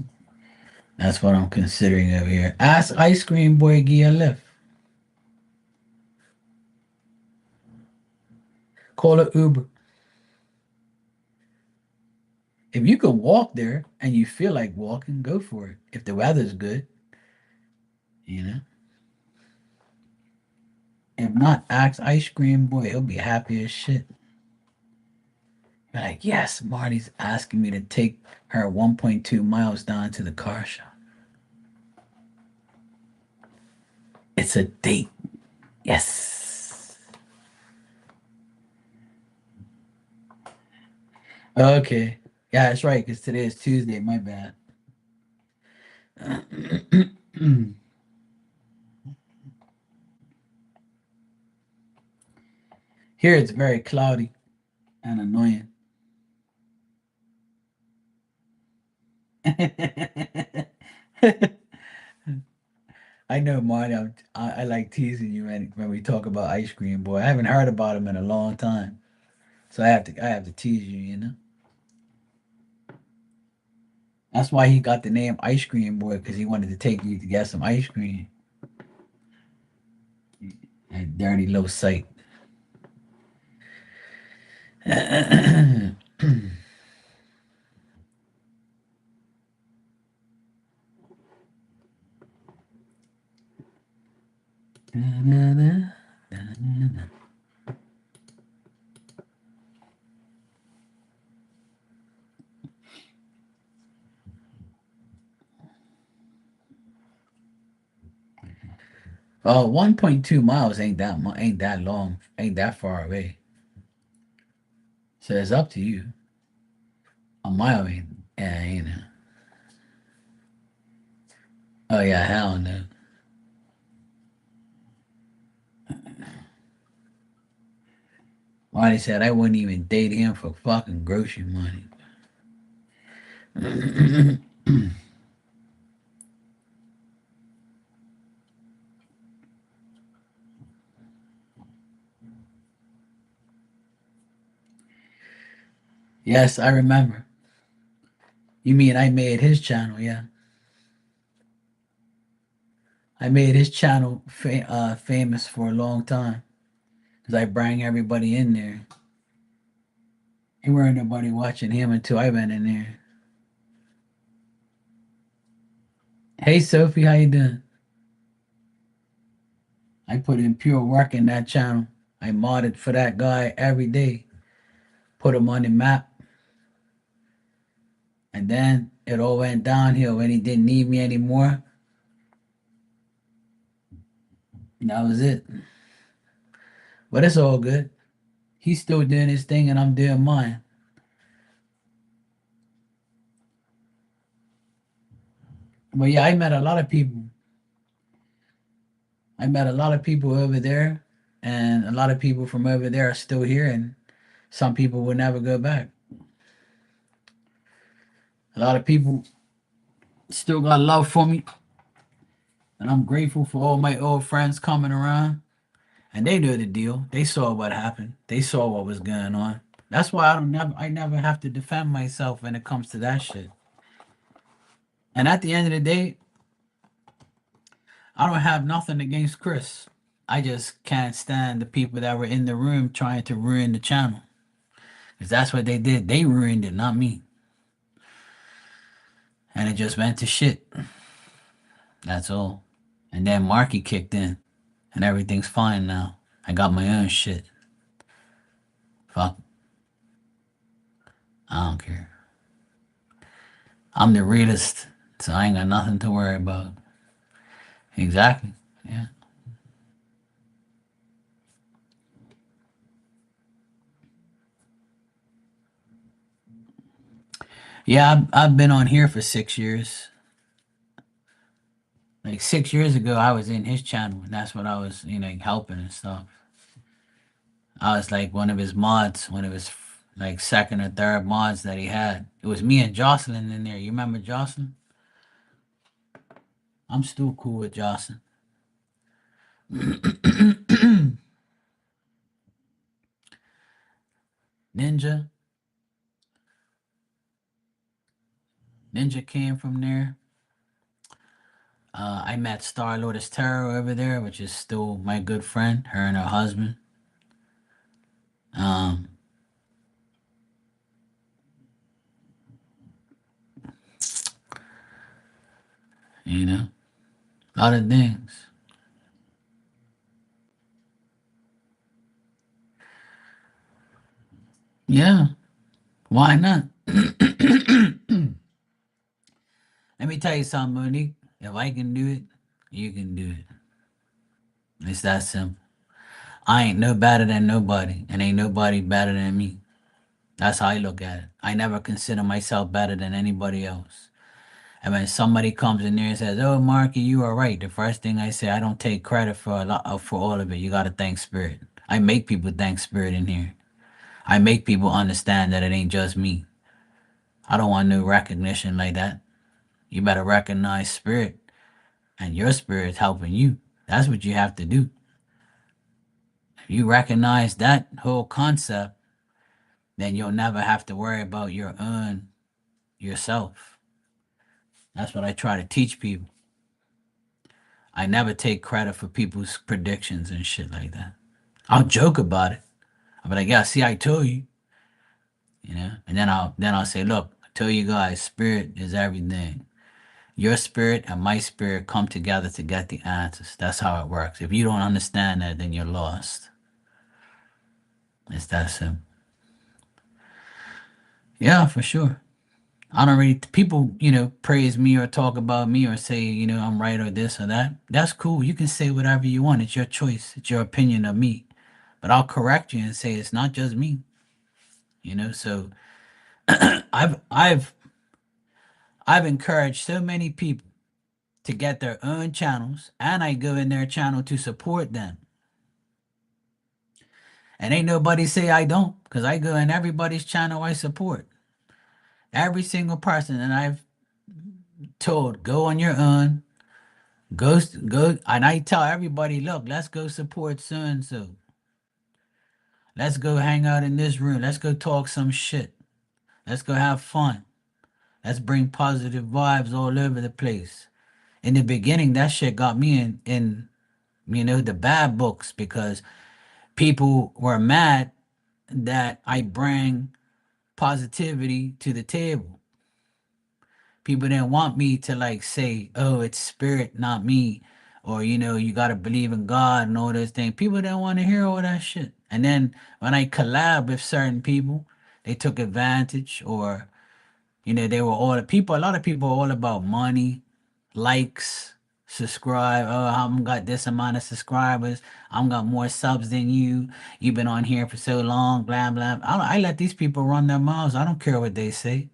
That's what I'm considering over here. Ask Ice Cream Boy give you a lift. Call it Uber. If you can walk there and you feel like walking, go for it. If the weather's good, you know. If not, ask Ice Cream Boy. He'll be happy as shit. Like, yes, Marty's asking me to take her 1.2 miles down to the car shop. It's a date. Yes. Okay. Yeah, that's right, because today is Tuesday. My bad. Here it's very cloudy and annoying. I know, Marty. I like teasing you when we talk about ice cream, boy. I haven't heard about him in a long time, so I have to tease you. That's why he got the name Ice Cream Boy, because he wanted to take you to get some ice cream. That dirty little sight. Oh, 1.2 miles ain't that long, ain't that far away. So it's up to you. A mile ain't, yeah. Oh yeah, hell no. Marty said I wouldn't even date him for fucking grocery money. Yes, I remember. You mean I made his channel? Yeah, I made his channel famous for a long time because I bring everybody in there. There weren't nobody watching him until I went in there. Hey Sophie, how you doing? I put in pure work in that channel. I modded for that guy every day, put him on the map, and then it all went downhill when he didn't need me anymore. That was it. But it's all good. He's still doing his thing and I'm doing mine. But yeah, I met a lot of people. I met a lot of people over there, and a lot of people from over there are still here, and some people will never go back. A lot of people still got love for me, and I'm grateful for all my old friends coming around. And they knew the deal. They saw what happened. They saw what was going on. That's why I never have to defend myself when it comes to that shit. And at the end of the day, I don't have nothing against Chris. I just can't stand the people that were in the room trying to ruin the channel. Because that's what they did. They ruined it, not me. And it just went to shit. That's all. And then Marky kicked in, and everything's fine now. I got my own shit. Fuck, I don't care. I'm the realist, so I ain't got nothing to worry about. Exactly. Yeah. Yeah, I've been on here for 6 years. Like 6 years ago, I was in his channel, and that's what I was, helping and stuff. I was like one of his mods, one of his like second or third mods that he had. It was me and Jocelyn in there. You remember Jocelyn? I'm still cool with Jocelyn. Ninja, Ninja came from there. I met Star Lotus Tarot over there, which is still my good friend, her and her husband. Um, you know, a lot of things. Yeah, Why not? Let me tell you something, Monique. If I can do it, you can do it. It's that simple. I ain't no better than nobody, and ain't nobody better than me. That's how I look at it. I never consider myself better than anybody else. And when somebody comes in there and says, "Oh, Marky, you are right," the first thing I say, I don't take credit for a lot for all of it. You got to thank Spirit. I make people thank Spirit in here. I make people understand that it ain't just me. I don't want no recognition like that. You better recognize Spirit, and your Spirit's helping you. That's what you have to do. If you recognize that whole concept, then you'll never have to worry about your own yourself. That's what I try to teach people. I never take credit for people's predictions and shit like that. I'll joke about it. I'll be like, "Yeah, see, I told you," and then I'll say, "Look, I told you guys, spirit is everything. Your spirit and my spirit come together to get the answers. That's how it works. If you don't understand that, then you're lost. It's that simple." Yeah, for sure. I don't really people, praise me or talk about me or say, I'm right or this or that. That's cool. You can say whatever you want. It's your choice. It's your opinion of me. But I'll correct you and say it's not just me. So I've I've encouraged so many people to get their own channels, and I go in their channel to support them. And ain't nobody say I don't, because I go in everybody's channel I support. Every single person, and I've told, go on your own, go, and I tell everybody, look, let's go support so and so. Let's go hang out in this room. Let's go talk some shit. Let's go have fun. Let's bring positive vibes all over the place. In the beginning, that shit got me in the bad books because people were mad that I bring positivity to the table. People didn't want me to like say, "Oh, it's spirit, not me," or you gotta believe in God and all those things. People didn't want to hear all that shit. And then when I collab with certain people, they took advantage, or they were all people. A lot of people are all about money, likes, subscribe. Oh, I'm got this amount of subscribers. I'm got more subs than you. You've been on here for so long. Blah blah. I let these people run their mouths. I don't care what they say.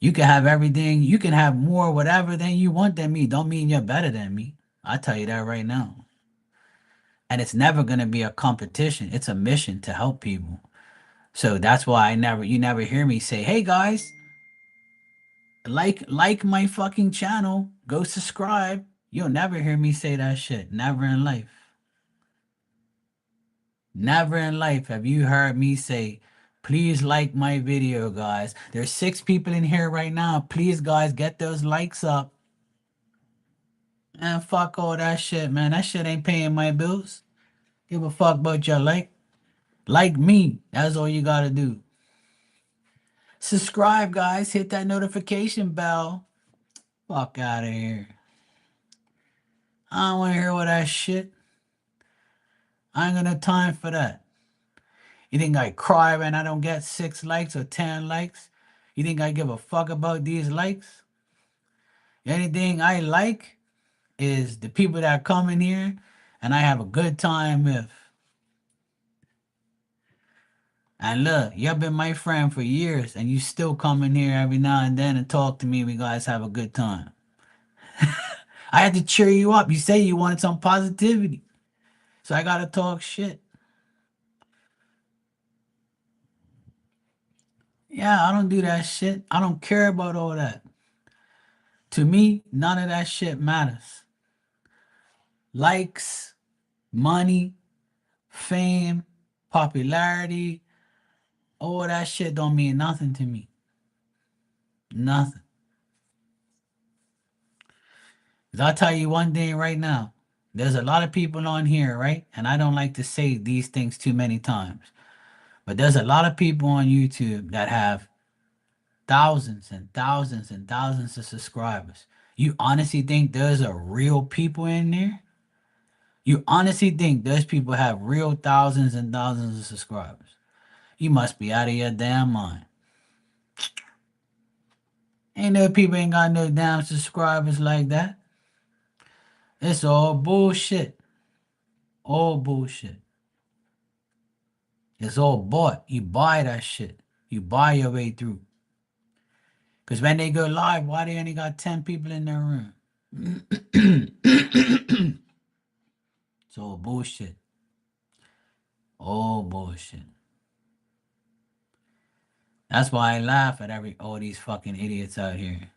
You can have everything. You can have more, whatever than you want than me. Don't mean you're better than me. I tell you that right now. And it's never gonna be a competition. It's a mission to help people. So that's why you never hear me say, "Hey guys, like my fucking channel, go subscribe." You'll never hear me say that shit. Never in life. Never in life have you heard me say, "Please like my video, guys." There's 6 people in here right now. Please, guys, get those likes up. And fuck all that shit, man. That shit ain't paying my bills. Give a fuck about your like. Like me. That's all you gotta do. Subscribe, guys. Hit that notification bell. Fuck out of here. I don't wanna hear all that shit. I ain't got no time for that. You think I cry when I don't get 6 likes or 10 likes? You think I give a fuck about these likes? Anything I like is the people that come in here and I have a good time with. And look, you've been my friend for years and you still come in here every now and then and talk to me. We guys have a good time. I had to cheer you up. You say you wanted some positivity. So I gotta talk shit. Yeah, I don't do that shit. I don't care about all that. To me, none of that shit matters. Likes, money, fame, popularity, all that shit don't mean nothing to me. Nothing. 'Cause I'll tell you one thing right now. There's a lot of people on here, right? And I don't like to say these things too many times. But there's a lot of people on YouTube that have thousands and thousands and thousands of subscribers. You honestly think there's a real people in there? You honestly think those people have real thousands and thousands of subscribers? You must be out of your damn mind. Ain't no people ain't got no damn subscribers like that. It's all bullshit. All bullshit. It's all bought. You buy that shit. You buy your way through. Because when they go live, why they only got 10 people in their room? It's all bullshit. All bullshit. That's why I laugh at all these fucking idiots out here.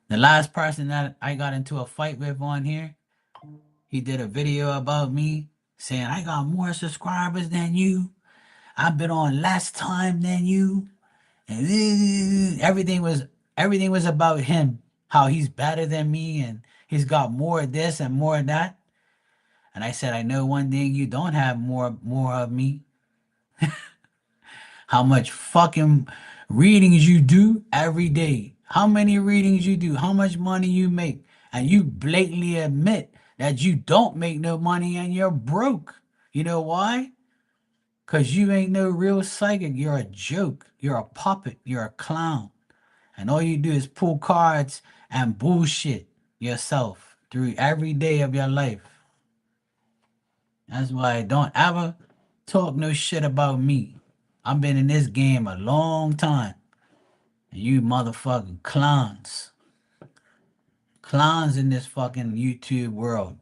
The last person that I got into a fight with on here, he did a video about me saying I got more subscribers than you. I've been on less time than you. And everything was about him, how he's better than me and he's got more of this and more of that. And I said, I know one thing you don't have more of me. How much fucking readings you do every day. How many readings you do, how much money you make. And you blatantly admit that you don't make no money and you're broke. You know why? Because you ain't no real psychic. You're a joke. You're a puppet. You're a clown. And all you do is pull cards and bullshit yourself through every day of your life. That's why don't ever talk no shit about me. I've been in this game a long time. And you motherfucking clowns. Clowns in this fucking YouTube world.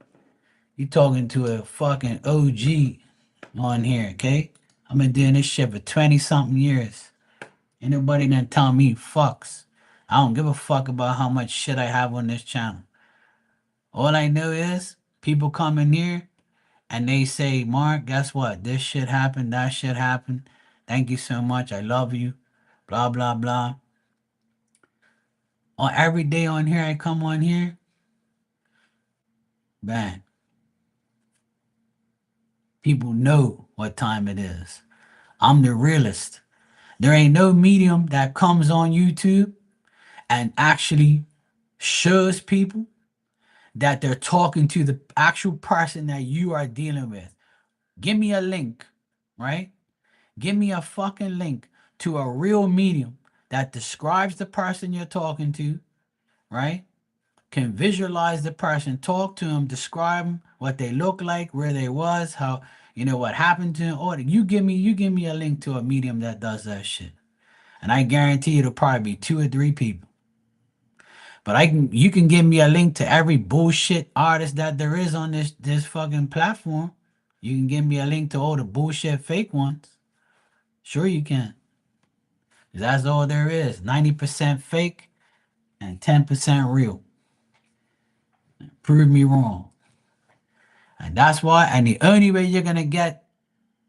You talking to a fucking OG on here, okay? I've been doing this shit for 20 something years. Ain't nobody gonna tell me fucks. I don't give a fuck about how much shit I have on this channel. All I know is people come in here and they say, Mark, guess what? This shit happened, that shit happened. Thank you so much. I love you. Blah, blah, blah. On every day on here, I come on here. Man, people know what time it is. I'm the realist. There ain't no medium that comes on YouTube and actually shows people that they're talking to the actual person that you are dealing with. Give me a link, right? Give me a fucking link to a real medium that describes the person you're talking to, right? Can visualize the person, talk to them, describe them, what they look like, where they was, how what happened to them. Or you give me a link to a medium that does that shit, and I guarantee it'll probably be 2 or 3 people. But you can give me a link to every bullshit artist that there is on this fucking platform. You can give me a link to all the bullshit fake ones. Sure you can. 'Cause that's all there is. 90% fake and 10% real. Prove me wrong. And that's why, and the only way you're gonna get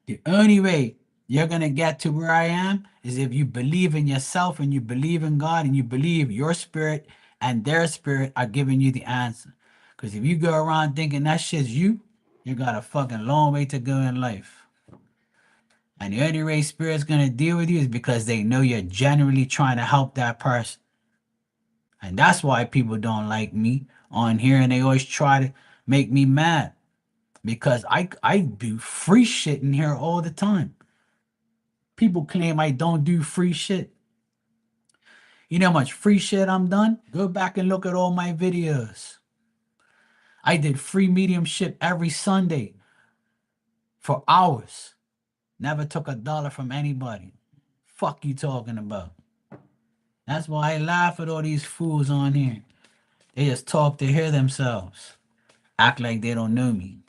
to where I am is if you believe in yourself and you believe in God and you believe your spirit and their spirit are giving you the answer. Because if you go around thinking that shit's you got a fucking long way to go in life. And the only way spirit's gonna deal with you is because they know you're genuinely trying to help that person. And that's why people don't like me on here and they always try to make me mad. Because I do free shit in here all the time. People claim I don't do free shit. You know how much free shit I'm done? Go back and look at all my videos. I did free mediumship every Sunday for hours. Never took $1 from anybody. Fuck you talking about? That's why I laugh at all these fools on here. They just talk to hear themselves. Act like they don't know me.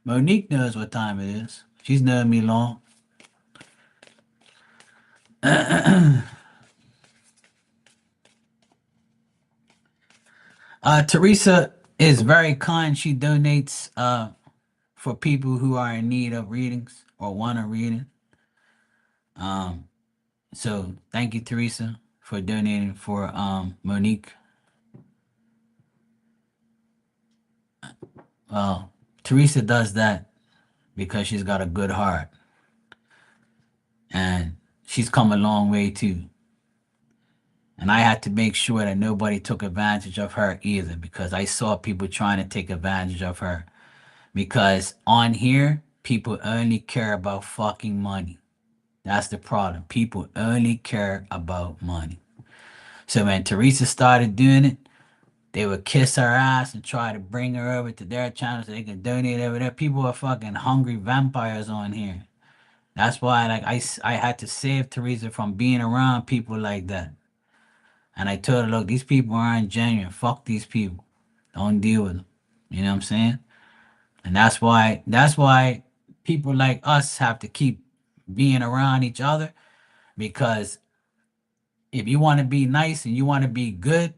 Monique knows what time it is. She's known me long. Teresa is very kind. She donates for people who are in need of readings or want a reading. So thank you, Teresa, for donating for Monique. Well, Teresa does that because she's got a good heart. And she's come a long way too. And I had to make sure that nobody took advantage of her either because I saw people trying to take advantage of her. Because on here, people only care about fucking money. That's the problem. People only care about money. So when Teresa started doing it, they would kiss her ass and try to bring her over to their channel so they can donate over there. People are fucking hungry vampires on here. That's why, like, I had to save Teresa from being around people like that. And I told her, look, these people aren't genuine. Fuck these people. Don't deal with them. You know what I'm saying? And that's why people like us have to keep being around each other, because if you want to be nice and you want to be good,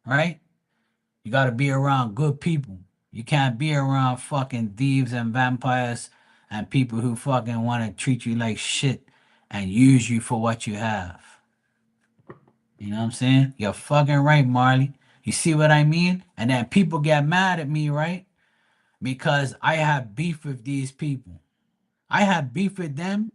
right? You got to be around good people. You can't be around fucking thieves and vampires and people who fucking want to treat you like shit and use you for what you have. You know what I'm saying? You're fucking right, Marley. You see what I mean? And then people get mad at me, right? Because I have beef with these people. I have beef with them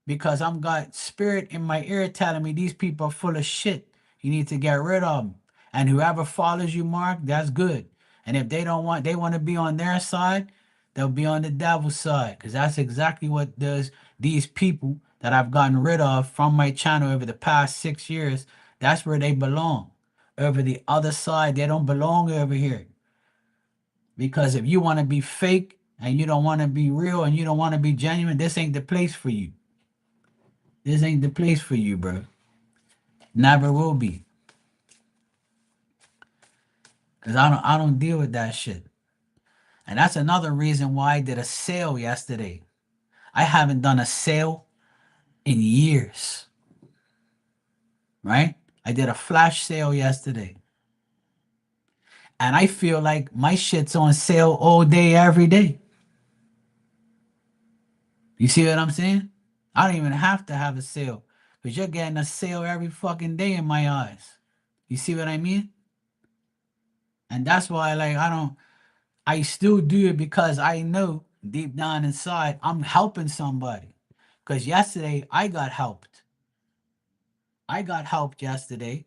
because I'm got spirit in my ear telling me these people are full of shit. You need to get rid of them. And whoever follows you, Mark, that's good. And if they don't want, they want to be on their side, they'll be on the devil's side. Because that's exactly what does these people that I've gotten rid of from my channel over the past 6 years. That's where they belong. Over the other side, they don't belong over here. Because if you want to be fake and you don't want to be real and you don't want to be genuine, this ain't the place for you. This ain't the place for you, bro. Never will be. Cause I don't deal with that shit. And that's another reason why I did a sale yesterday. I haven't done a sale in years. Right? I did a flash sale yesterday. And I feel like my shit's on sale all day, every day. You see what I'm saying? I don't even have to have a sale. Because you're getting a sale every fucking day in my eyes. You see what I mean? And that's why, like, I still do it because I know deep down inside I'm helping somebody. Because yesterday I got helped. I got helped yesterday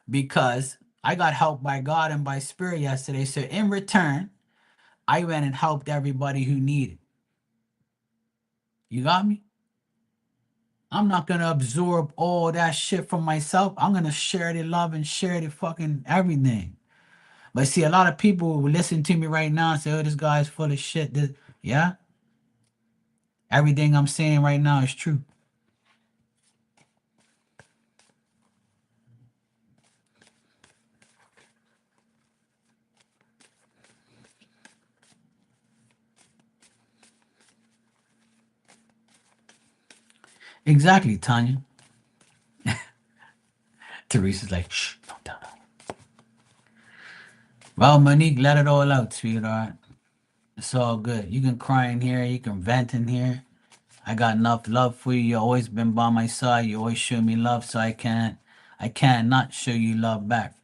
because I got helped by God and by Spirit yesterday. So in return, I went and helped everybody who needed. You got me? I'm not gonna absorb all that shit from myself. I'm gonna share the love and share the fucking everything. But see, a lot of people who listen to me right now and say, "Oh, this guy's full of shit." Yeah, everything I'm saying right now is true. Exactly, Tanya. Teresa's like, shh, don't tell her. Well, Monique, let it all out, sweetheart. It's all good. You can cry in here. You can vent in here. I got enough love for you. You always been by my side. You always show me love, so I can't not show you love back.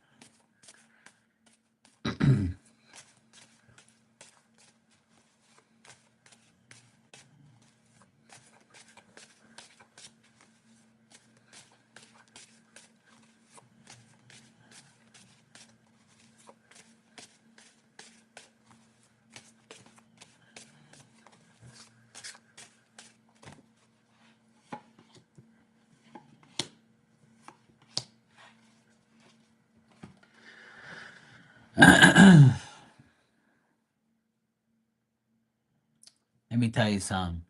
Let me tell you something.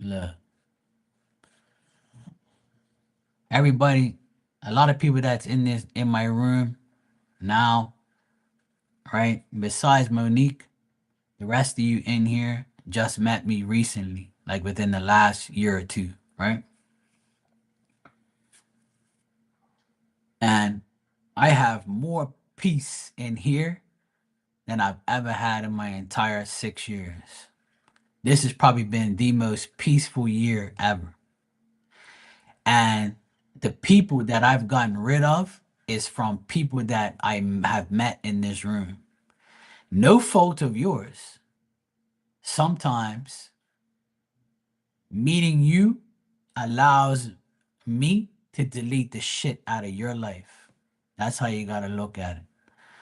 Look, everybody, a lot of people that's in my room now, right? Besides Monique, the rest of you in here just met me recently, like within the last year or two, right? And I have more peace in here than I've ever had in my entire 6 years. This has probably been the most peaceful year ever. And the people that I've gotten rid of is from people that have met in this room. No fault of yours. Sometimes meeting you allows me to delete the shit out of your life. That's how you got to look at it.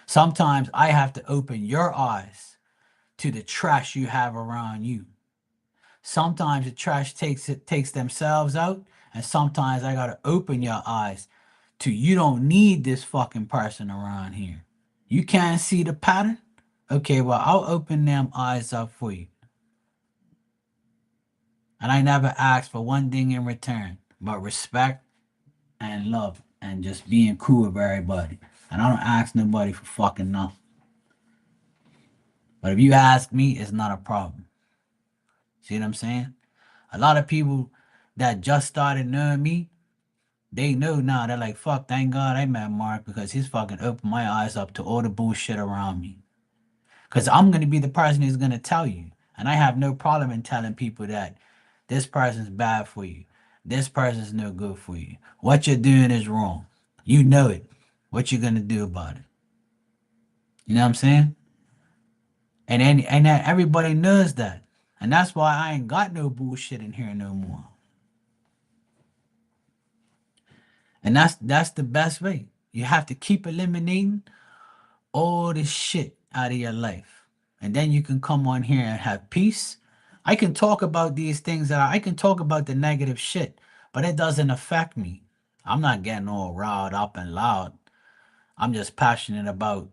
Sometimes I have to open your eyes to the trash you have around you. Sometimes the trash takes themselves out, And sometimes I gotta open your eyes to you don't need this fucking person around here. You can't see the pattern? Okay, well, I'll open them eyes up for you. And I never asked for one thing in return but respect and love and just being cool with everybody. And I don't ask nobody for fucking nothing. But if you ask me, it's not a problem. See what I'm saying? A lot of people that just started knowing me, they know now. They're like, fuck, thank God I met Mark because he's fucking opened my eyes up to all the bullshit around me. Because I'm going to be the person who's going to tell you. And I have no problem in telling people that this person's bad for you. This person's no good for you. What you're doing is wrong. You know it. What you going to do about it? You know what I'm saying? And that everybody knows that. And that's why I ain't got no bullshit in here no more. And that's the best way. You have to keep eliminating all this shit out of your life. And then you can come on here and have peace. I can talk about these things I can talk about the negative shit, but it doesn't affect me. I'm not getting all riled up and loud. I'm just passionate about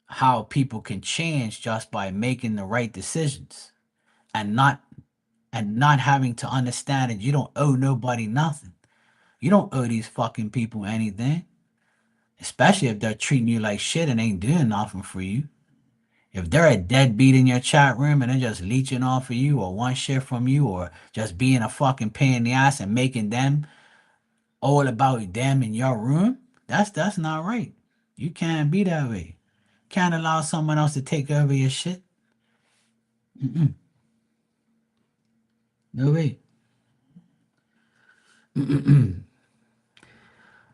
how people can change just by making the right decisions and not having to understand that you don't owe nobody nothing. You don't owe these fucking people anything, especially if they're treating you like shit and ain't doing nothing for you. If they're a deadbeat in your chat room and they're just leeching off of you or one shit from you or just being a fucking pain in the ass and making them all about them in your room, that's not right. You can't be that way. Can't allow someone else to take over your shit. Mm-mm. No way.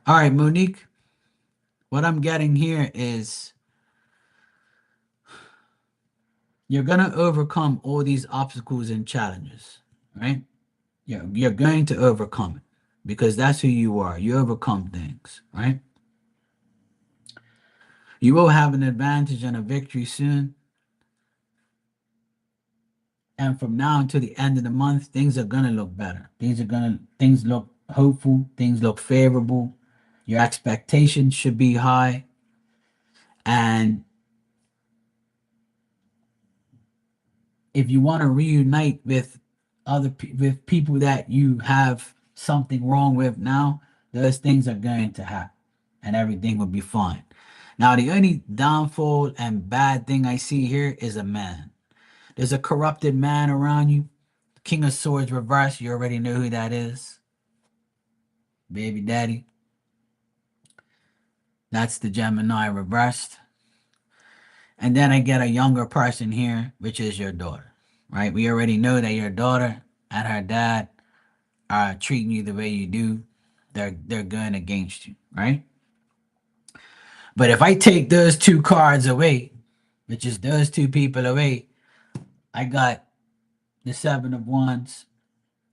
All right, Monique, what I'm getting here is you're going to overcome all these obstacles and challenges, right? You're going to overcome it because that's who you are. You overcome things, right? You will have an advantage and a victory soon. And from now until the end of the month, things are gonna look better. Things look hopeful, things look favorable. Your expectations should be high. And if you want to reunite with with people that you have something wrong with now, those things are going to happen and everything will be fine. Now the only downfall and bad thing I see here is a man. There's a corrupted man around you. King of Swords reverse. You already know who that is. Baby daddy. That's the Gemini reversed. And then I get a younger person here, which is your daughter. Right? We already know that your daughter and her dad are treating you the way you do. They're going against you, right? But if I take those two cards away, which is those two people away, I got the Seven of Wands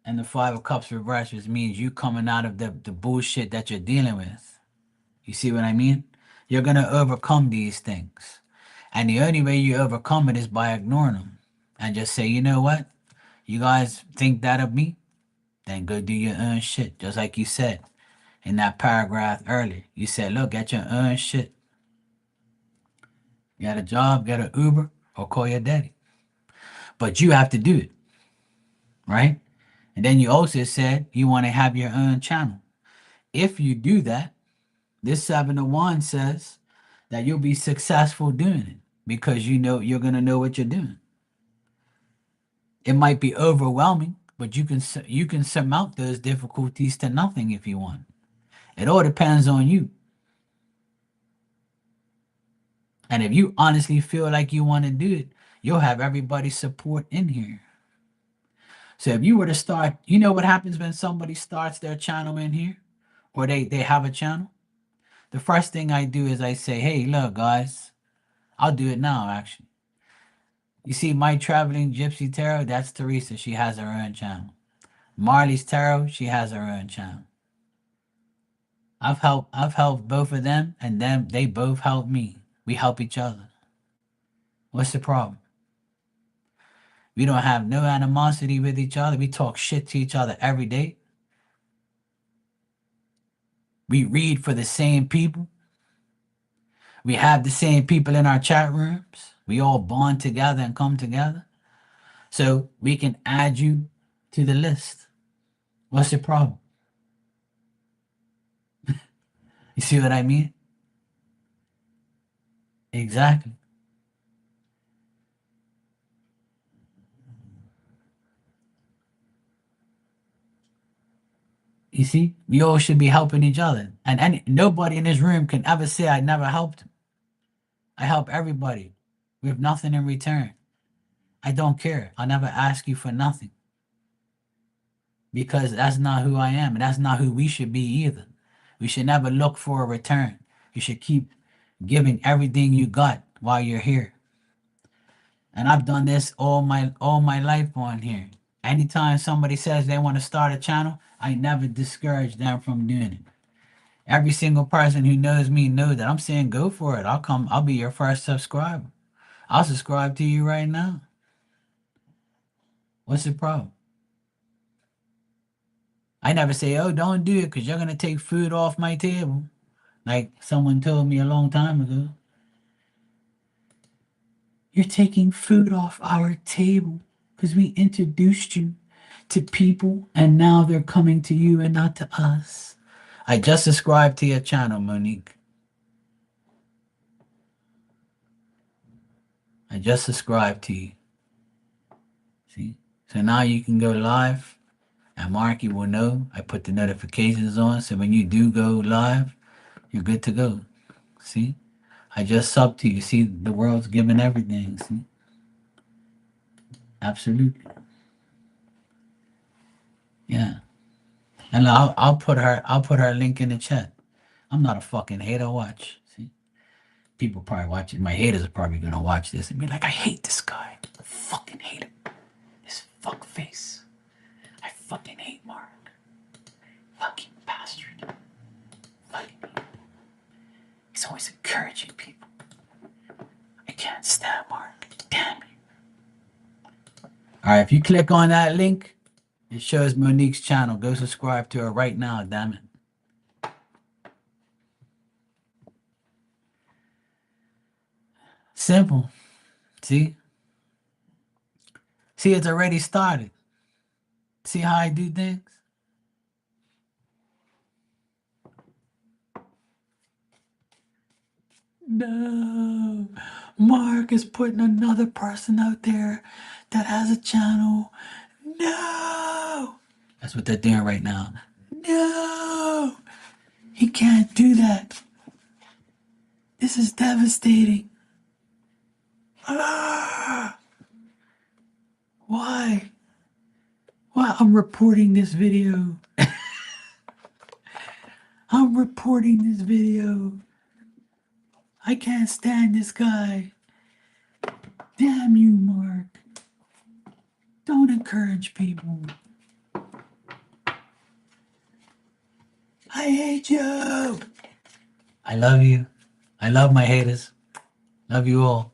and the Five of Cups reversed, which means you coming out of the bullshit that you're dealing with. You see what I mean? You're going to overcome these things. And the only way you overcome it is by ignoring them and just say, you know what? You guys think that of me? Then go do your own shit. Just like you said in that paragraph earlier. You said, look, get your own shit. Get a job, get an Uber, or call your daddy. But you have to do it, right? And then you also said you want to have your own channel. If you do that, this Seven of Wands says that you'll be successful doing it because you know you're gonna know what you're doing. It might be overwhelming, but you can surmount those difficulties to nothing if you want. It all depends on you. And if you honestly feel like you want to do it, you'll have everybody's support in here. So if you were to start, you know what happens when somebody starts their channel in here or they have a channel? The first thing I do is I say, hey, look, guys, I'll do it now, actually. You see, my traveling gypsy tarot, that's Teresa. She has her own channel. Marley's tarot, she has her own channel. I've helped both of them, and them they both help me. We help each other. What's the problem? We don't have no animosity with each other. We talk shit to each other every day. We read for the same people. We have the same people in our chat rooms. We all bond together and come together. So we can add you to the list. What's the problem? You see what I mean? Exactly. You see, we all should be helping each other. And nobody in this room can ever say I never helped him. I help everybody with nothing in return. I don't care. I'll never ask you for nothing because that's not who I am and that's not who we should be either. We should never look for a return. You should keep giving everything you got while you're here. And I've done this all my life on here. Anytime somebody says they want to start a channel, I never discourage them from doing it. Every single person who knows me knows that I'm saying go for it. I'll be your first subscriber. I'll subscribe to you right now. What's the problem? I never say, oh, don't do it because you're gonna take food off my table. Like someone told me a long time ago. You're taking food off our table because we introduced you to people and now they're coming to you and not to us. I just subscribed to your channel, Monique. I just subscribed to you. See? So now you can go live and Marky will know. I put the notifications on. So when you do go live, you're good to go. See? I just subbed to you. See, the world's giving everything. See? Absolutely. Yeah. And I'll put her link in the chat. I'm not a fucking hater. Watch. See? People probably watching. My haters are probably gonna watch this and be like, I hate this guy. I fucking hate him. This fuck face. I fucking hate Mark. Fucking bastard. Fucking. He's always encouraging people. I can't stand Mark. Damn you. Alright, if you click on that link, it shows Monique's channel. Go subscribe to her right now, damn it. Simple. See? See, it's already started. See how I do things? No. Mark is putting another person out there that has a channel. No. That's what they're doing right now. No. He can't do that. This is devastating. Ah. Why? Why? I'm reporting this video. I'm reporting this video. I can't stand this guy. Damn you, Mark. Don't encourage people. I hate you. I love you. I love my haters. Love you all.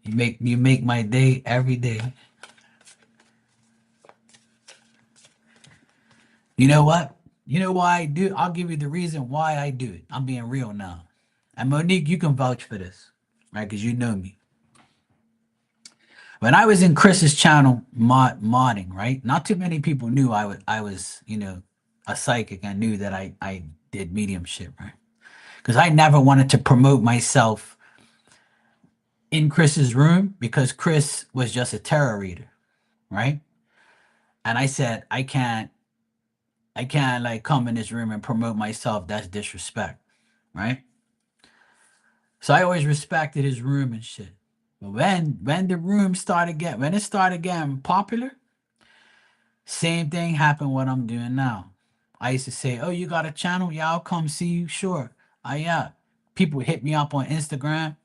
You make my day every day. You know what? You know why I do? I'll give you the reason why I do it. I'm being real now. And Monique, you can vouch for this, right? Because you know me. When I was in Chris's channel modding, right? Not too many people knew I was a psychic and knew that I did mediumship, right? Because I never wanted to promote myself in Chris's room because Chris was just a tarot reader, right? And I said I can't like come in this room and promote myself. That's disrespect, right? So I always respected his room and shit. But when it started getting popular, same thing happened what I'm doing now. I used to say, "Oh, you got a channel? Yeah, I'll come see you." Sure. Yeah. People hit me up on Instagram.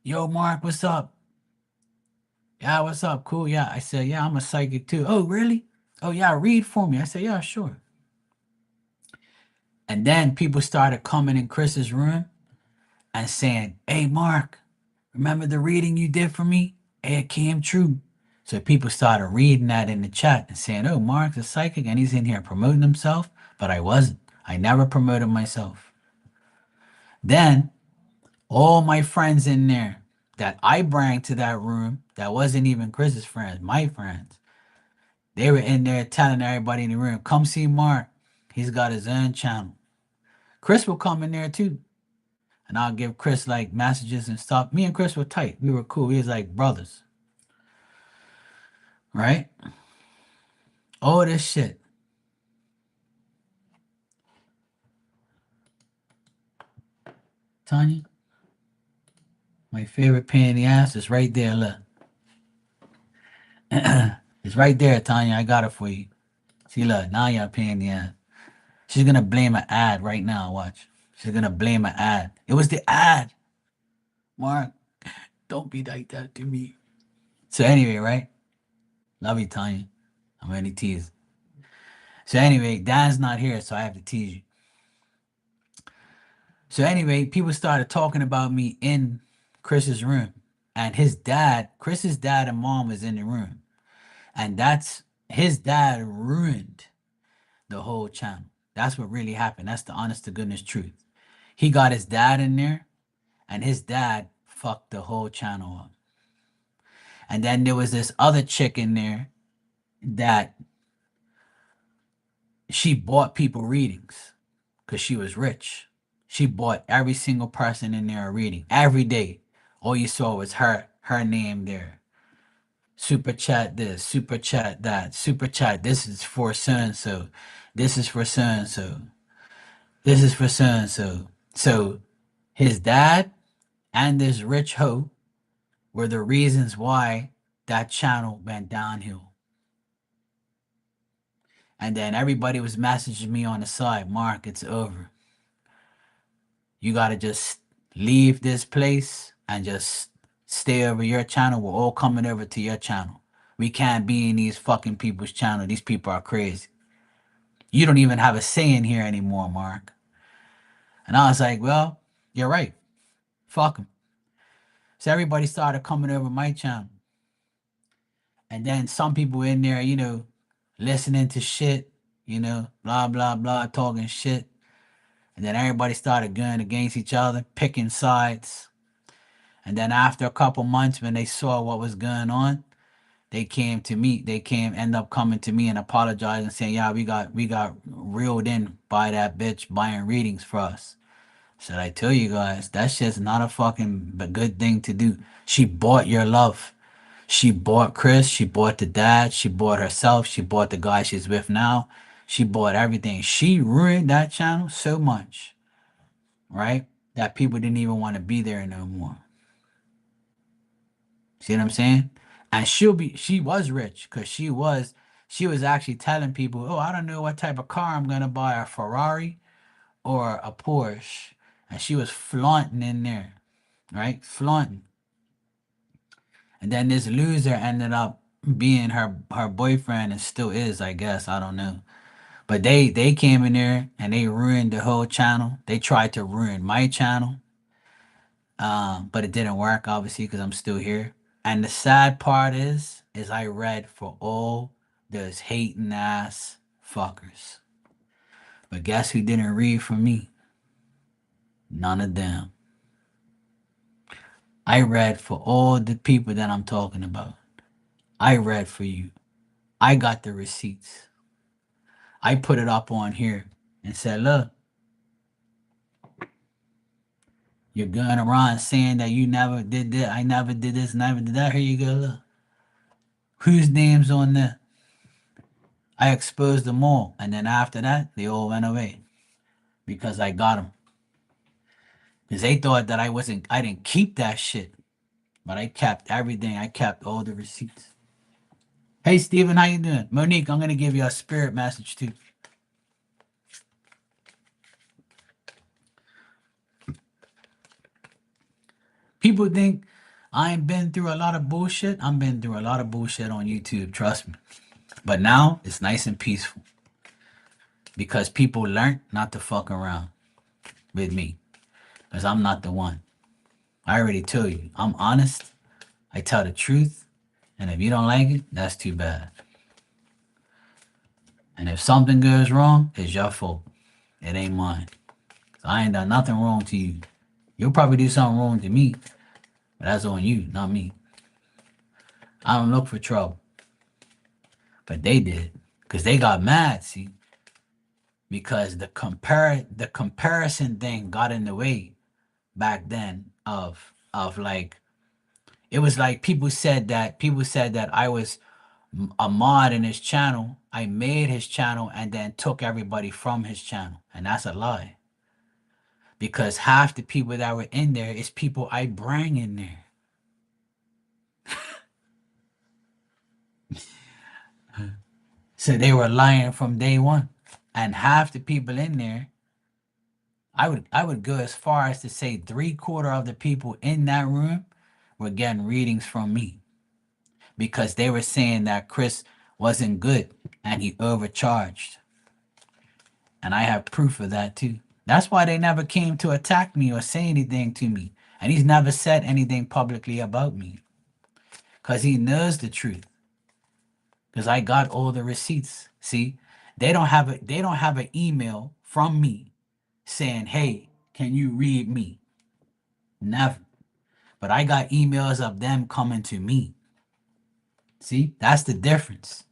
Yo, Mark, what's up? Yeah, what's up? Cool. Yeah. I said, yeah, I'm a psychic too. Oh, really? Oh, yeah, read for me. I said, yeah, sure. And then people started coming in Chris's room and saying, hey, Mark, remember the reading you did for me? Hey, it came true. So people started reading that in the chat and saying, oh, Mark's a psychic and he's in here promoting himself. But I wasn't. I never promoted myself. Then all my friends in there that I brought to that room that wasn't even Chris's friends, my friends, they were in there telling everybody in the room, come see Mark. He's got his own channel. Chris will come in there too. And I'll give Chris like messages and stuff. Me and Chris were tight. We were cool. We was like brothers. Right? All this shit. Tanya, my favorite pain in the ass is right there. Look. It's right there, Tanya. I got it for you. See, look, now you're pain in the ass. She's gonna blame an ad right now. Watch. She's gonna blame an ad. It was the ad. Mark, don't be like that to me. So anyway, right? Love you, Tanya. I'm only teasing. So anyway, Dan's not here, so I have to tease you. So anyway, people started talking about me in Chris's room. And his dad, Chris's dad and mom was in the room. And that's his dad ruined the whole channel. That's what really happened. That's the honest to goodness truth. He got his dad in there, and his dad fucked the whole channel up. And then there was this other chick in there that she bought people readings because she was rich. She bought every single person in there a reading every day. All you saw was her name there. Super chat this, super chat that, super chat. This is for so and so. This is for so and so. This is for so and so. So his dad and this rich hoe were the reasons why that channel went downhill. And then everybody was messaging me on the side, Mark, it's over. You gotta just leave this place and just stay over your channel. We're all coming over to your channel. We can't be in these fucking people's channel. These people are crazy. You don't even have a say in here anymore, Mark. And I was like, well, you're right. Fuck them. So everybody started coming over my channel. And then some people in there, listening to shit, blah, blah, blah, talking shit. And then everybody started going against each other, picking sides. And then after a couple months, when they saw what was going on, they came to me. End up coming to me and apologizing, saying, "Yeah, we got reeled in by that bitch buying readings for us." Said I tell you guys, that shit's not a fucking good thing to do. She bought your love. She bought Chris. She bought the dad. She bought herself. She bought the guy she's with now. She bought everything. She ruined that channel so much, right? That people didn't even want to be there no more. See what I'm saying? And she was rich because she was actually telling people, oh, I don't know what type of car I'm gonna buy, a Ferrari or a Porsche. And she was flaunting in there, right? Flaunting. And then this loser ended up being her boyfriend and still is, I guess. I don't know. But they came in there and they ruined the whole channel. They tried to ruin my channel. But it didn't work, obviously, because I'm still here. And the sad part is I read for all those hating ass fuckers. But guess who didn't read for me? None of them. I read for all the people that I'm talking about. I read for you. I got the receipts. I put it up on here and said, look, you're going around saying that you never did that. I never did this, never did that. Here you go, look. Whose name's on there? I exposed them all. And then after that, they all went away because I got them. Because they thought that I didn't keep that shit. But I kept everything. I kept all the receipts. Hey, Steven, how you doing? Monique, I'm going to give you a spirit message too. People think I ain't been through a lot of bullshit. I've been through a lot of bullshit on YouTube, trust me. But now it's nice and peaceful. Because people learned not to fuck around with me. Because I'm not the one. I already told you, I'm honest. I tell the truth. And if you don't like it, that's too bad. And if something goes wrong, it's your fault. It ain't mine. So I ain't done nothing wrong to you. You'll probably do something wrong to me, but that's on you, not me. I don't look for trouble, but they did because they got mad. See, because the comparison thing got in the way back then of like it was like people said that I was a mod in his channel. I made his channel and then took everybody from his channel, and that's a lie because half the people that were in there is people I bring in there. So they were lying from day one. And half the people in there, I would go as far as to say 3/4 of the people in that room were getting readings from me because they were saying that Chris wasn't good and he overcharged. And I have proof of that too. That's why they never came to attack me or say anything to me. And he's never said anything publicly about me because he knows the truth. Because I got all the receipts. See, they don't have an email from me saying, "Hey, can you read me?" Never. But I got emails of them coming to me. See, that's the difference.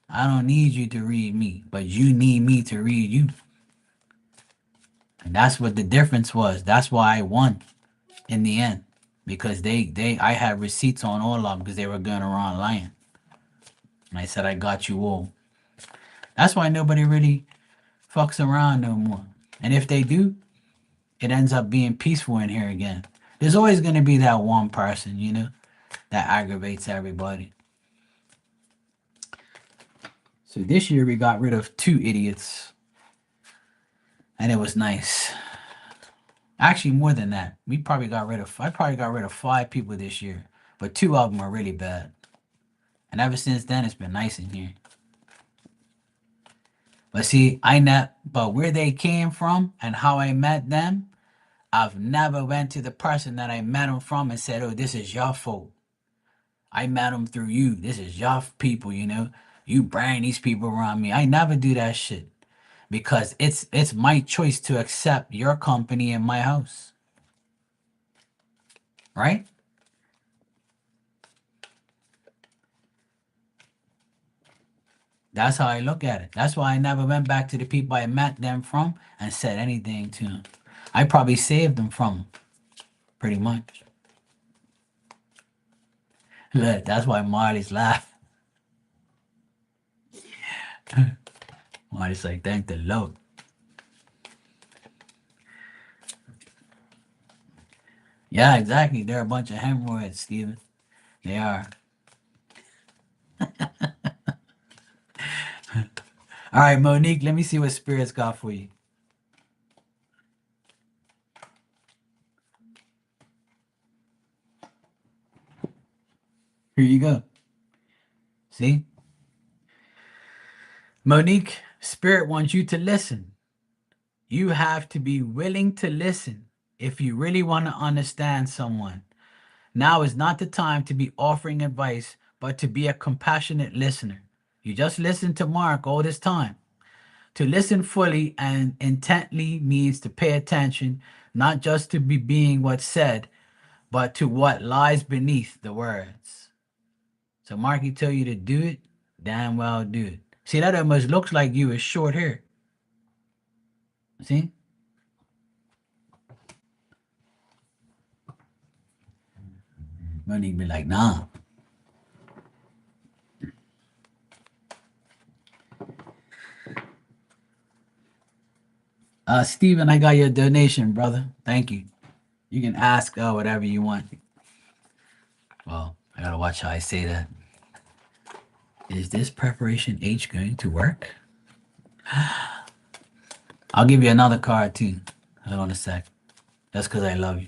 I don't need you to read me, but you need me to read you. And that's what the difference was. That's why I won in the end. Because I had receipts on all of them because they were going around lying. And I said I got you all. That's why nobody really fucks around no more. And if they do, it ends up being peaceful in here again. There's always going to be that one person, that aggravates everybody. So this year we got rid of 2 idiots, and it was nice. Actually, more than that. I probably got rid of 5 people this year, but 2 of them are really bad. And ever since then, it's been nice in here. But see, but where they came from and how I met them, I've never went to the person that I met them from and said, "Oh, this is your fault. I met them through you. This is your people, You bring these people around me." I never do that shit because it's my choice to accept your company in my house. Right? That's how I look at it. That's why I never went back to the people I met them from and said anything to them. I probably saved them from them, pretty much. Look, that's why Marley's laughing. Marley's like, thank the Lord. Yeah, exactly. They're a bunch of hemorrhoids, Steven. They are. All right, Monique, let me see what spirits got for you. Here you go. See? Monique, spirit wants you to listen. You have to be willing to listen if you really want to understand someone. Now is not the time to be offering advice, but to be a compassionate listener. You just listened to Mark all this time. To listen fully and intently means to pay attention, not just to be being what's said, but to what lies beneath the words. So Marky tell you to do it, damn well do it. See, that almost looks like you with short hair. See? Monique be like, nah. Steven, I got your donation, brother. Thank you. You can ask whatever you want. Well, I gotta watch how I say that. Is this preparation H going to work? I'll give you another card too. Hold on a sec. That's because I love you.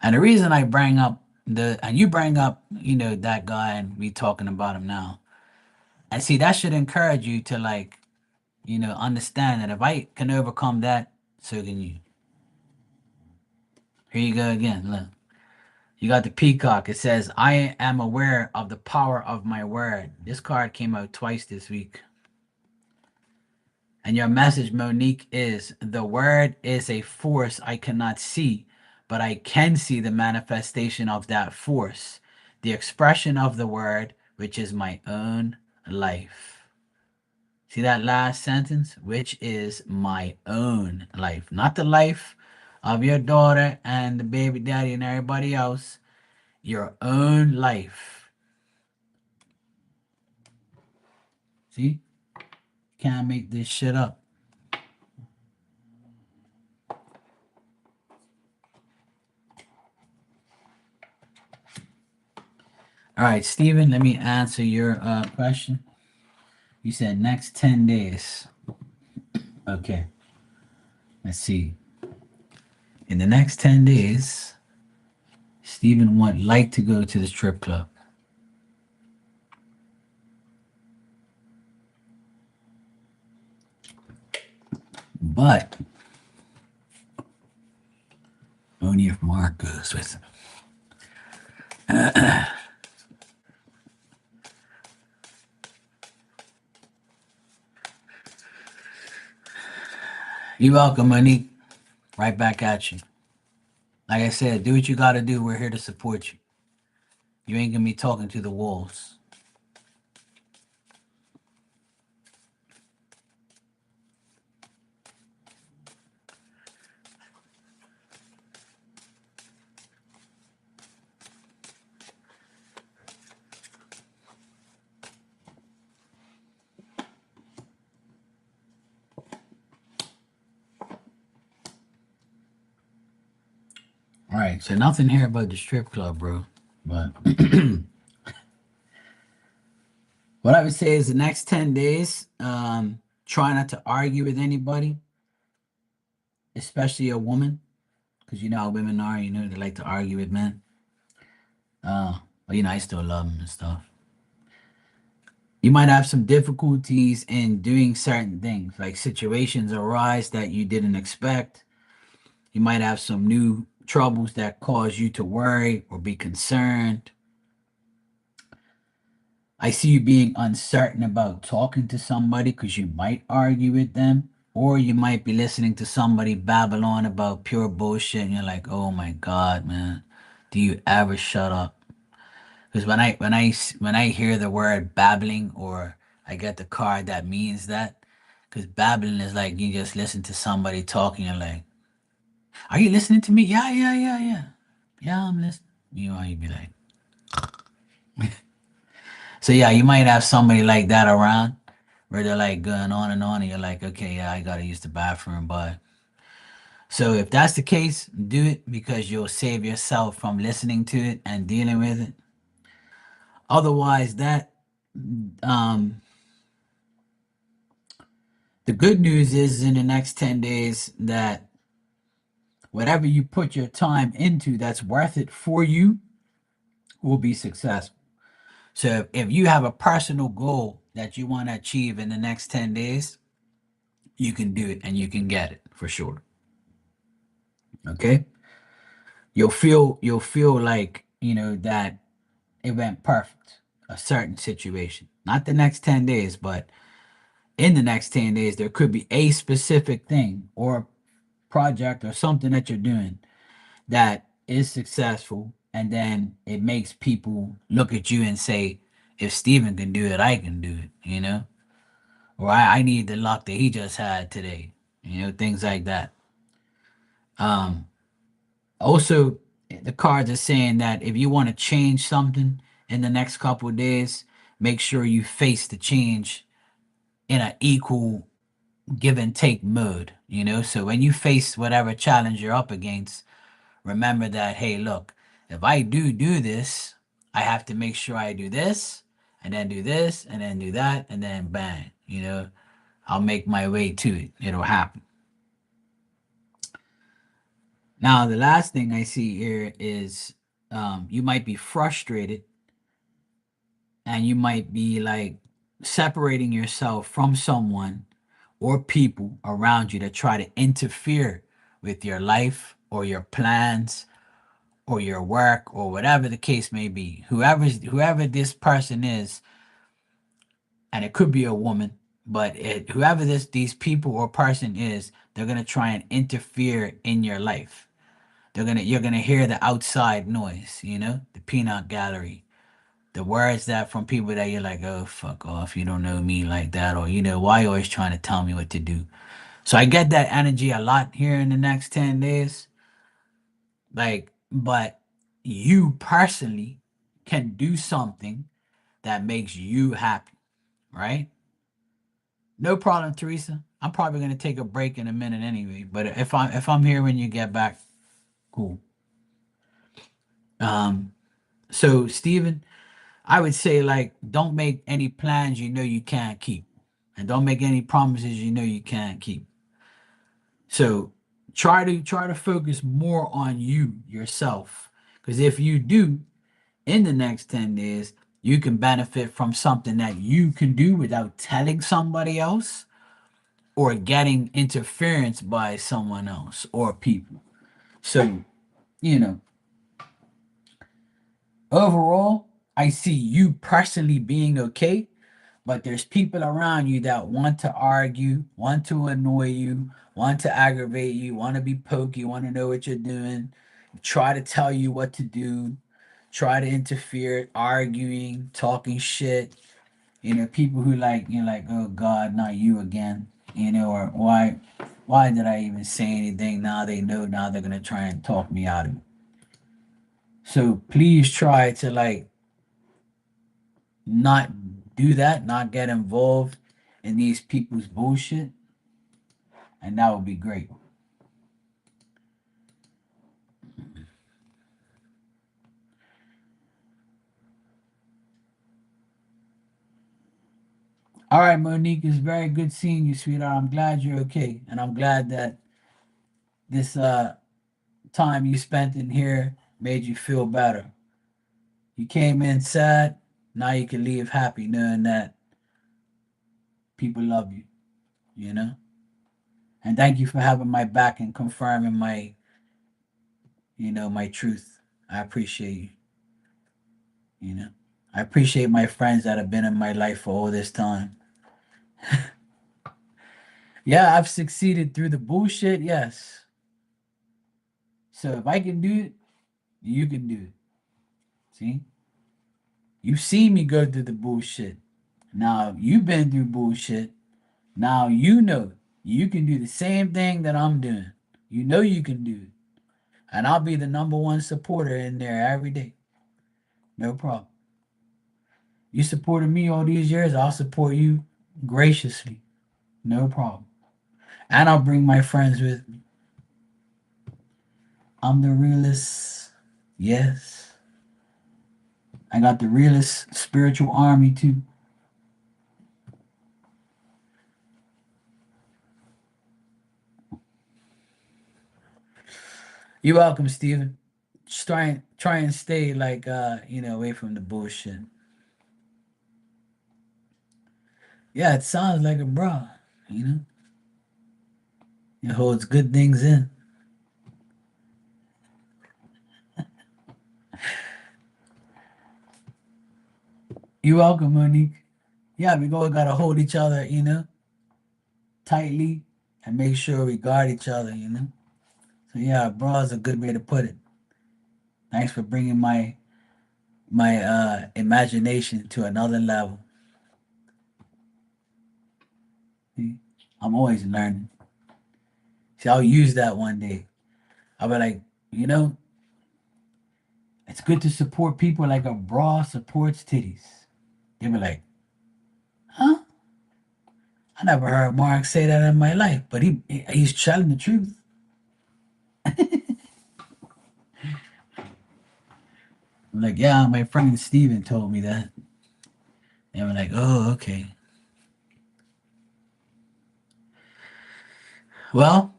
And the reason I bring up and you bring up, that guy and we talking about him now. And see, that should encourage you to like, understand that if I can overcome that, so can you. Here you go again. Look. You got the peacock. It says, I am aware of the power of my word. This card came out twice this week. And your message, Monique, is the word is a force I cannot see, but I can see the manifestation of that force, the expression of the word, which is my own life. See that last sentence? Which is my own life, not the life of your daughter and the baby daddy and everybody else, your own life. See? Can't make this shit up. All right, Steven, let me answer your question. You said next 10 days. Okay. Let's see. In the next 10 days, Steven would like to go to the strip club. But only if Mark goes with him. You're welcome, Monique. Right back at you. Like I said, do what you got to do. We're here to support you. You ain't going to be talking to the wolves. All right, so nothing here about the strip club, bro. But what I would say is the next 10 days, try not to argue with anybody, especially a woman, because you know how women are, you know, they like to argue with men. But you know, I still love them and stuff. You might have some difficulties in doing certain things, like situations arise that you didn't expect. You might have some new troubles that cause you to worry or be concerned. I see you being uncertain about talking to somebody because you might argue with them, or you might be listening to somebody babble on about pure bullshit, and you're like, "Oh my God, man, do you ever shut up?" Because when I hear the word babbling, or I get the card that means that, because babbling is like you just listen to somebody talking and like, "Are you listening to me?" Yeah, yeah, yeah, yeah, yeah. I'm listening. You know, you'd be like, so yeah, you might have somebody like that around where they're like going on, and you're like, okay, yeah, I gotta use the bathroom, but so if that's the case, do it because you'll save yourself from listening to it and dealing with it. Otherwise, that um the good news is in the next 10 days that whatever you put your time into that's worth it for you will be successful. So if you have a personal goal that you want to achieve in the next 10 days, you can do it and you can get it for sure. Okay? You'll feel like, you know, that it went perfect. A certain situation. Not the next 10 days, but in the next 10 days there could be a specific thing or project or something that you're doing that is successful, and then it makes people look at you and say, if Steven can do it, I can do it, you know? Or I need the luck that he just had today, you know, things like that. Um, Also, the cards are saying that if you want to change something in the next couple of days, make sure you face the change in an equal give and take mode, you know? So when you face whatever challenge you're up against, remember that, hey, look, if I do this, I have to make sure I do this, and then do this, and then do that, and then bang, you know, I'll make my way to it. It'll happen. Now, the last thing I see here is you might be frustrated and you might be like separating yourself from someone or people around you that try to interfere with your life or your plans or your work or whatever the case may be. Whoever this person is, and it could be a woman, but whoever these people or person is, they're gonna try and interfere in your life. You're gonna hear the outside noise, the peanut gallery, the words that from people that you're like, oh fuck off, you don't know me like that, or why you always trying to tell me what to do. So I get that energy a lot here in the next 10 days. Like, but you personally can do something that makes you happy, right? No problem, Teresa. I'm probably gonna take a break in a minute anyway. But if I'm here when you get back, cool. Um, so Steven, I would say like don't make any plans you know you can't keep. And don't make any promises you know you can't keep. So try to focus more on you yourself. Because if you do in the next 10 days, you can benefit from something that you can do without telling somebody else or getting interference by someone else or people. So, you know, overall, I see you personally being okay, but there's people around you that want to argue, want to annoy you, want to aggravate you, want to be pokey, want to know what you're doing, try to tell you what to do, try to interfere, arguing, talking shit. People who like like, oh God, not you again. Or why did I even say anything? Now they know. Now they're gonna try and talk me out of it. So please try to like not do that, not get involved in these people's bullshit, and that would be great. All right, Monique, it's very good seeing you, sweetheart. I'm glad you're okay, and I'm glad that this time you spent in here made you feel better. You came in sad, now you can leave happy knowing that people love you, you know? And thank you for having my back and confirming my truth. I appreciate you, you know? I appreciate my friends that have been in my life for all this time. Yeah, I've succeeded through the bullshit, yes. So if I can do it, you can do it. See? You see me go through the bullshit. Now you've been through bullshit. Now you know you can do the same thing that I'm doing. You know you can do it. And I'll be the number one supporter in there every day. No problem. You supported me all these years, I'll support you graciously. No problem. And I'll bring my friends with me. I'm the realest. Yes. I got the realest spiritual army too. You're welcome, Steven. Just try and stay like away from the bullshit. Yeah, it sounds like a bra, you know? It holds good things in. You're welcome, Monique. Yeah, we all gotta hold each other, tightly and make sure we guard each other. So yeah, bra is a good way to put it. Thanks for bringing my imagination to another level. See? I'm always learning. See, I'll use that one day. I'll be like, you know, it's good to support people like a bra supports titties. They'll be like, huh? I never heard Mark say that in my life, but he's telling the truth. I'm like, yeah, my friend Steven told me that. And I'm like, oh, okay. Well,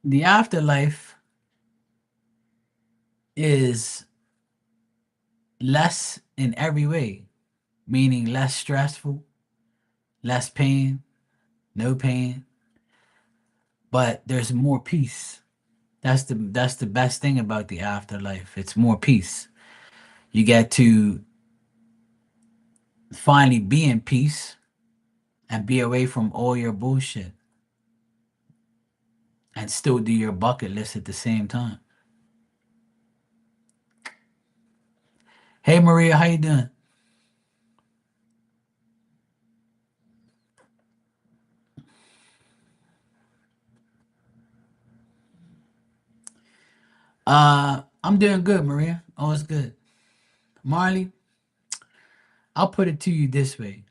the afterlife is less in every way, meaning less stressful, less pain, no pain, but there's more peace. That's the best thing about the afterlife. It's more peace. You get to finally be in peace and be away from all your bullshit and still do your bucket list at the same time. Hey Maria, how you doing? I'm doing good, Maria. All's good. Marley, I'll put it to you this way.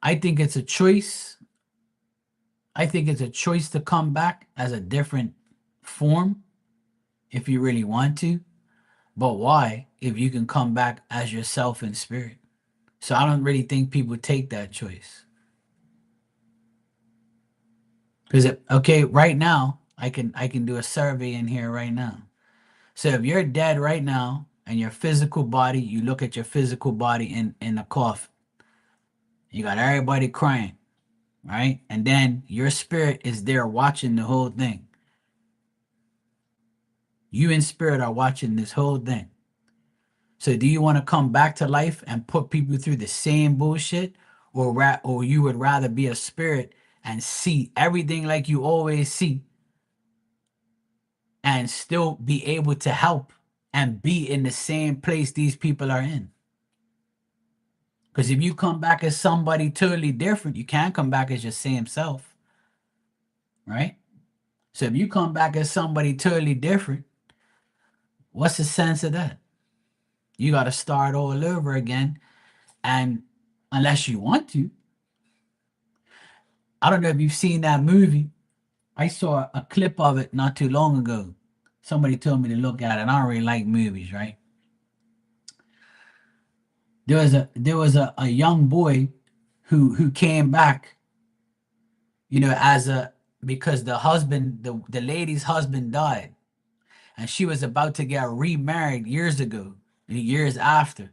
I think it's a choice. I think it's a choice to come back as a different form if you really want to. But why if you can come back as yourself in spirit? So I don't really think people take that choice. Because okay, right now I can do a survey in here right now. So if you're dead right now and your physical body, you look at your physical body in the coffin, you got everybody crying, right? And then your spirit is there watching the whole thing. You in spirit are watching this whole thing. So do you want to come back to life and put people through the same bullshit, or you would rather be a spirit and see everything like you always see and still be able to help and be in the same place these people are in? Because if you come back as somebody totally different, you can't come back as your same self, right? So if you come back as somebody totally different, what's the sense of that? You got to start all over again. And unless you want to, I don't know if you've seen that movie. I saw a clip of it not too long ago. Somebody told me to look at it. I don't really like movies, right? There was a young boy who came back, as a because the lady's husband died, and she was about to get remarried years ago, years after.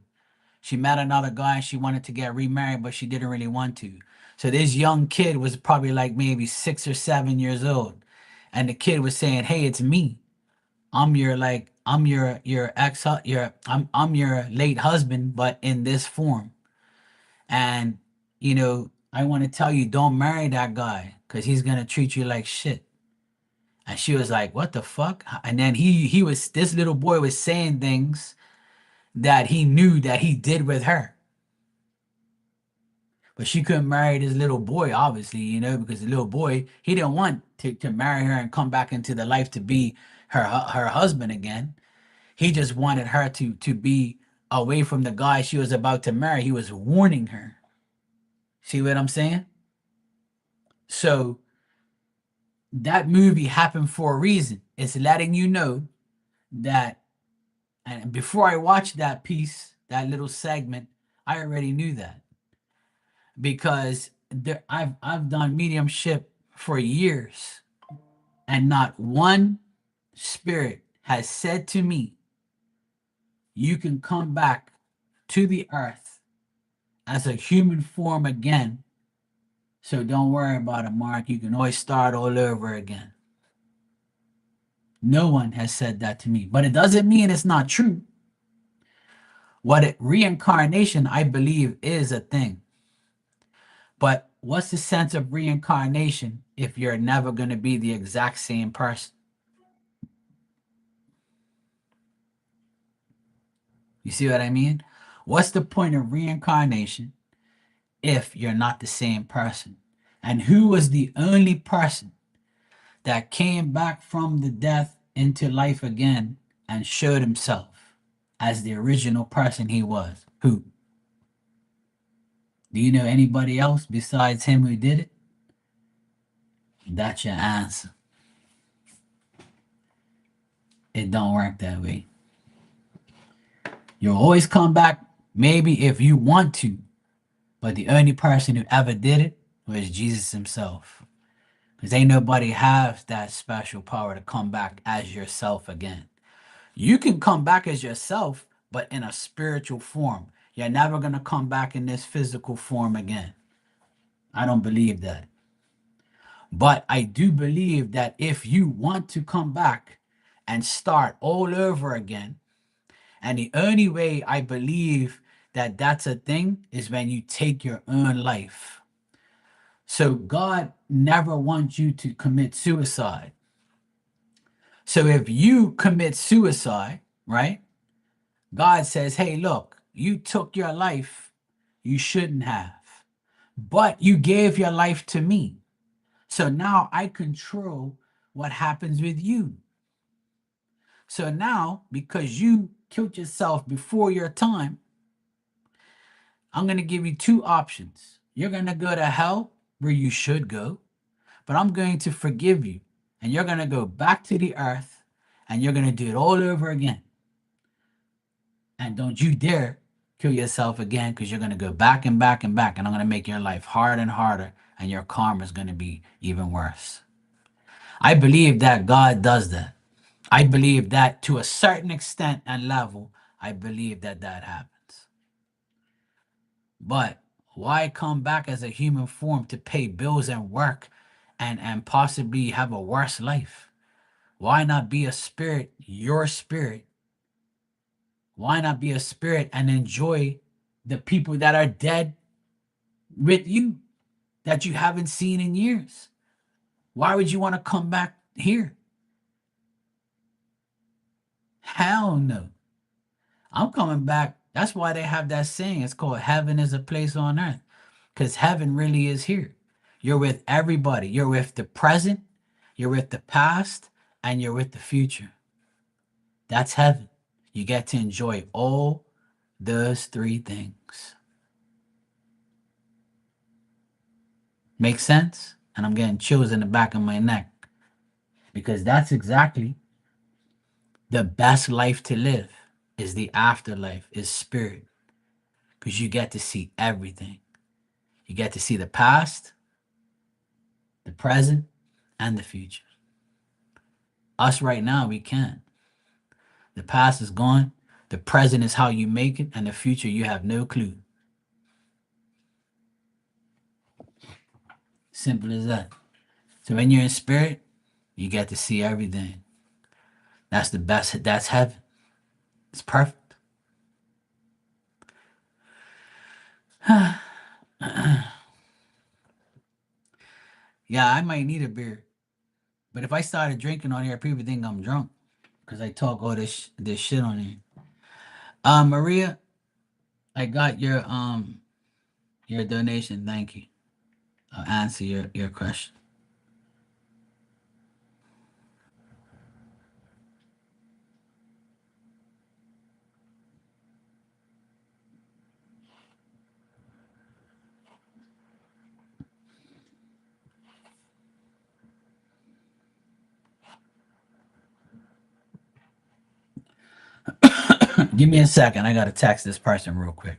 She met another guy and she wanted to get remarried, but she didn't really want to. So this young kid was probably like maybe 6 or 7 years old. And the kid was saying, "Hey, it's me. I'm your ex I'm your late husband, but in this form. And I want to tell you, don't marry that guy because he's gonna treat you like shit." And she was like, "What the fuck?" And then he was this little boy was saying things that he knew that he did with her. But she couldn't marry this little boy, obviously, because the little boy, he didn't want to marry her and come back into the life to be her husband again. He just wanted her to be away from the guy she was about to marry. He was warning her. See what I'm saying? So that movie happened for a reason. It's letting you know that, and before I watched that piece, that little segment, I already knew that because I've done mediumship for years, and not one spirit has said to me, "You can come back to the earth as a human form again. So don't worry about it, Mark. You can always start all over again." No one has said that to me, but it doesn't mean it's not true. Reincarnation, I believe, is a thing. But what's the sense of reincarnation if you're never going to be the exact same person? You see what I mean? What's the point of reincarnation if you're not the same person? And who was the only person that came back from the death into life again and showed himself as the original person he was? Who? Do you know anybody else besides him who did it? That's your answer. It don't work that way. You'll always come back, maybe if you want to, but the only person who ever did it was Jesus himself. Because ain't nobody has that special power to come back as yourself again. You can come back as yourself, but in a spiritual form. You're never going to come back in this physical form again. I don't believe that. But I do believe that if you want to come back and start all over again, and the only way I believe that that's a thing is when you take your own life. So God never wants you to commit suicide. So if you commit suicide, right? God says, hey, look, you took your life. You shouldn't have. But you gave your life to me. So now I control what happens with you. So now, because you killed yourself before your time, I'm going to give you two options. You're going to go to hell where you should go, but I'm going to forgive you. And you're going to go back to the earth and you're going to do it all over again. And don't you dare kill yourself again because you're going to go back and back and back. And I'm going to make your life harder and harder. And your karma is going to be even worse. I believe that God does that. I believe that to a certain extent and level, I believe that that happens. But why come back as a human form to pay bills and work and possibly have a worse life? Why not be a spirit, your spirit? Why not be a spirit and enjoy the people that are dead with you that you haven't seen in years? Why would you want to come back here? Hell no. I'm coming back. That's why they have that saying. It's called heaven is a place on earth. Because heaven really is here. You're with everybody. You're with the present, you're with the past, and you're with the future. That's heaven. You get to enjoy all those three things. Make sense? And I'm getting chills in the back of my neck because that's exactly the best life to live is the afterlife, is spirit. Because you get to see everything. You get to see the past, the present, and the future. Us right now, we can't. The past is gone. The present is how you make it, and the future, you have no clue. Simple as that. So when you're in spirit, you get to see everything. That's the best. That's heaven. It's perfect. Yeah, I might need a beer, but if I started drinking on here, people think I'm drunk because I talk all this shit on here. Maria, I got your donation. Thank you. I'll answer your question. Give me a second. I gotta text this person real quick.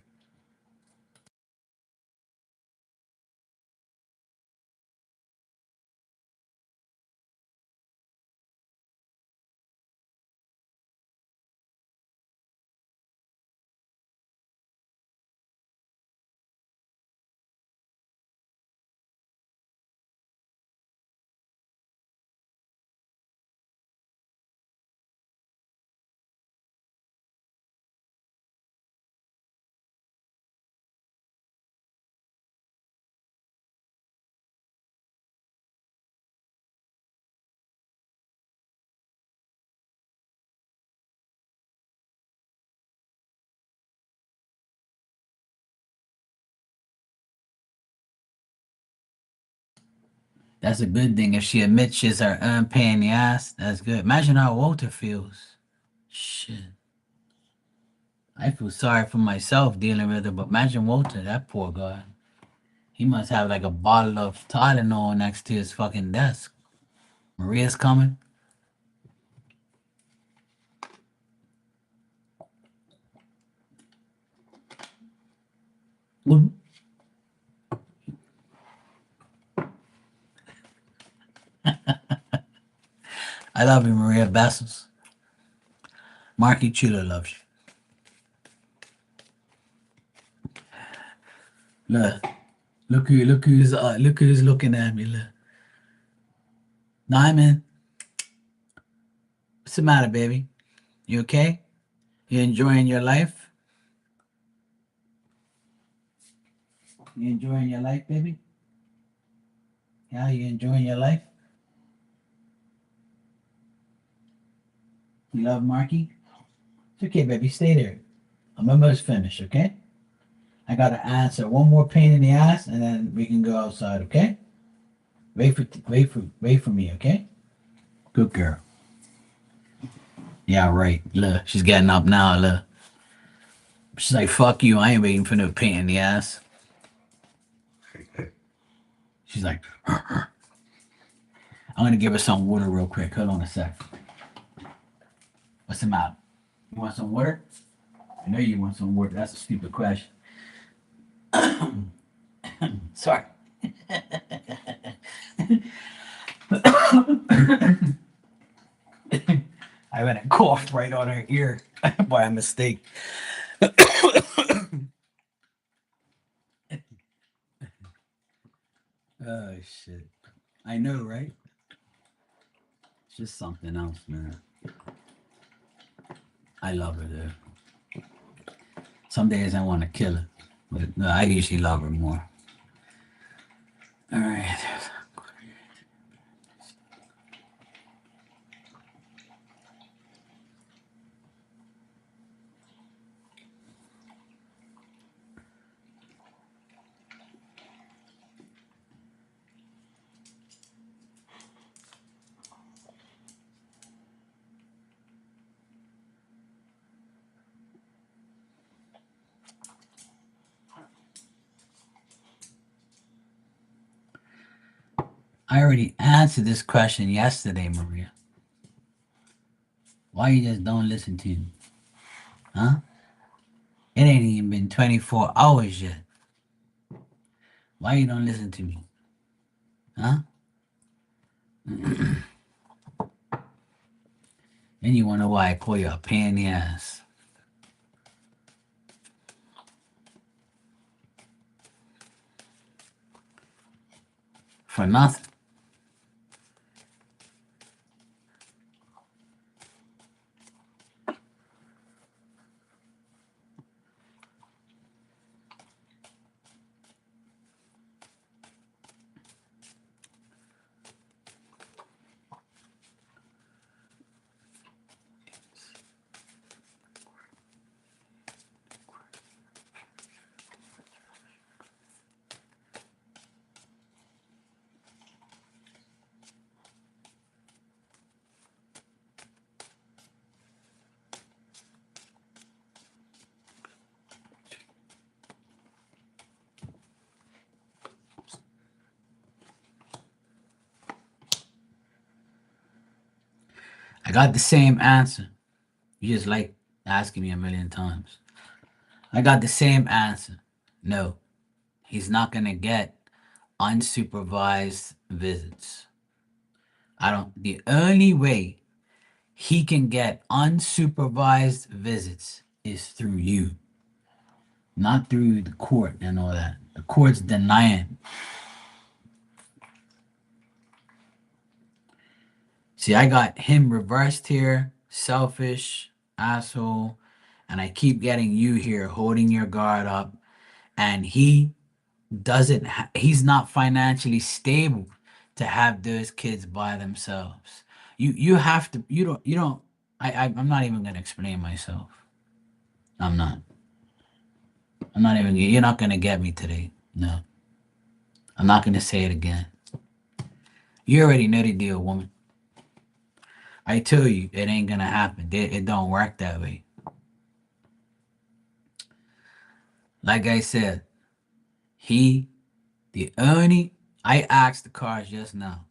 That's a good thing. If she admits she's her own pain in the ass, that's good. Imagine how Walter feels. Shit. I feel sorry for myself dealing with it, but imagine Walter, that poor guy. He must have like a bottle of Tylenol next to his fucking desk. Maria's coming. I love you, Maria Bassos. Marky Chulo loves you. Look, look who's looking at me. Look. Diamond, what's the matter, baby? You okay? You enjoying your life? You enjoying your life, baby? Yeah, you enjoying your life? You love Marky? It's okay, baby. Stay there. I'm almost finished, okay? I gotta answer one more pain in the ass, and then we can go outside, okay? Wait for me, okay? Good girl. Yeah, right. Look, she's getting up now. Look, she's like, "Fuck you! I ain't waiting for no pain in the ass." She's like, "I'm gonna give her some water real quick. Hold on a sec. What's the matter? You want some water? I know you want some water. That's a stupid question. Sorry. I went and coughed right on her ear by a mistake. Oh shit! I know, right? It's just something else, man. I love her though. Some days I want to kill her, but no, I usually love her more. All right. I already answered this question yesterday, Maria. Why you just don't listen to me? Huh? It ain't even been 24 hours yet. Why you don't listen to me? Huh? Then you wonder why I call you a pain in the ass. For nothing. I got the same answer. You just like asking me a million times. I got the same answer. No, he's not going to get unsupervised visits. I don't, the only way he can get unsupervised visits is through you, not through the court and all that. The court's denying. See, I got him reversed here, selfish, asshole, and I keep getting you here holding your guard up, and he's not financially stable to have those kids by themselves. You have to you don't I'm not even gonna explain myself. I'm not. I'm not even you're not gonna get me today. No. I'm not gonna say it again. You already know the deal, woman. I tell you, it ain't gonna happen. It don't work that way. Like I said, he the only I asked the cars just now.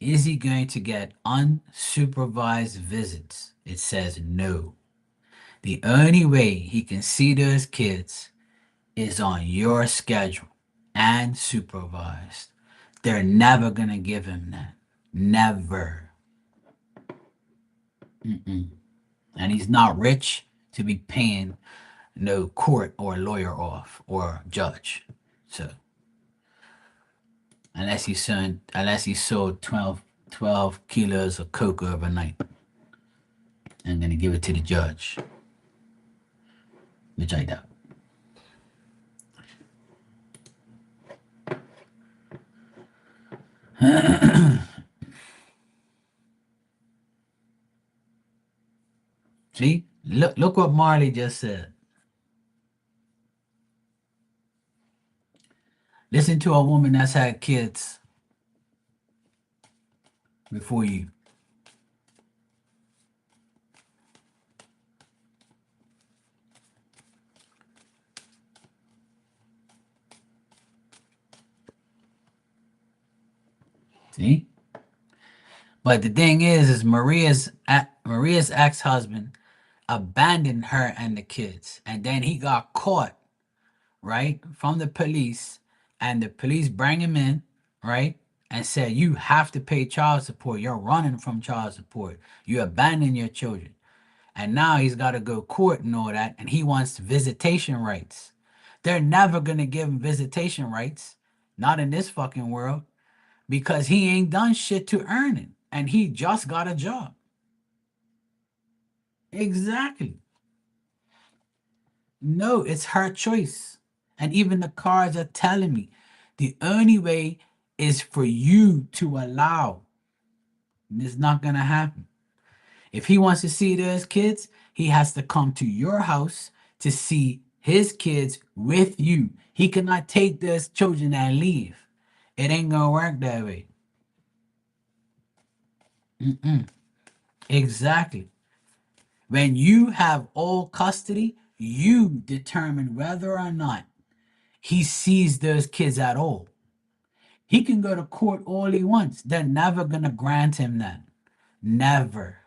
Is he going to get unsupervised visits? It says no. The only way he can see those kids is on your schedule and supervised. They're never going to give him that. Never. Mm-mm. And he's not rich to be paying no court or lawyer off or judge. So unless he sold 12 kilos of coke overnight and gonna give it to the judge, which I doubt. See, look what Marley just said. Listen to a woman that's had kids before you. See? But the thing is Maria's ex-husband abandoned her and the kids, and then he got caught, right, from the police, and the police bring him in, right, and said you have to pay child support. You're running from child support. You abandon your children, and now he's got to go court and all that, and he wants visitation rights. They're never gonna give him visitation rights, not in this fucking world, because he ain't done shit to earn it, and he just got a job. Exactly. No, it's her choice. And even the cards are telling me the only way is for you to allow. And it's not going to happen. If he wants to see those kids, he has to come to your house to see his kids with you. He cannot take those children and leave. It ain't going to work that way. Mm-mm. Exactly. When you have all custody, you determine whether or not he sees those kids at all. He can go to court all he wants. They're never going to grant him that. Never.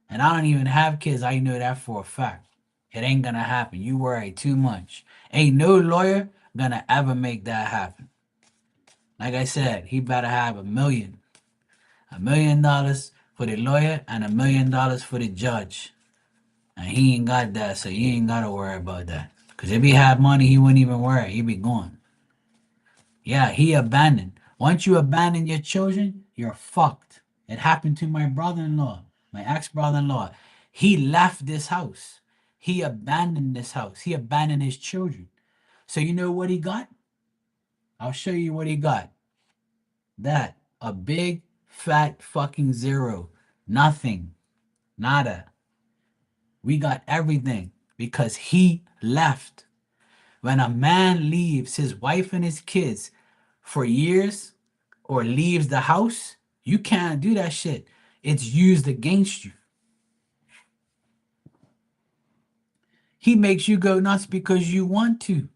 And I don't even have kids. I know that for a fact. It ain't going to happen. You worry too much. Ain't no lawyer going to ever make that happen. Like I said, he better have $1 million. $1 million for the lawyer and $1 million for the judge. And he ain't got that, so you ain't got to worry about that. Because if he had money, he wouldn't even worry. He'd be gone. Yeah, he abandoned. Once you abandon your children, you're fucked. It happened to my brother-in-law, my ex-brother-in-law. He left this house. He abandoned this house. He abandoned his children. So you know what he got? I'll show you what he got. That. A big, fat fucking zero. Nothing. Nada. We got everything because he left. When a man leaves his wife and his kids for years or leaves the house, you can't do that shit. It's used against you. He makes you go nuts because you want to.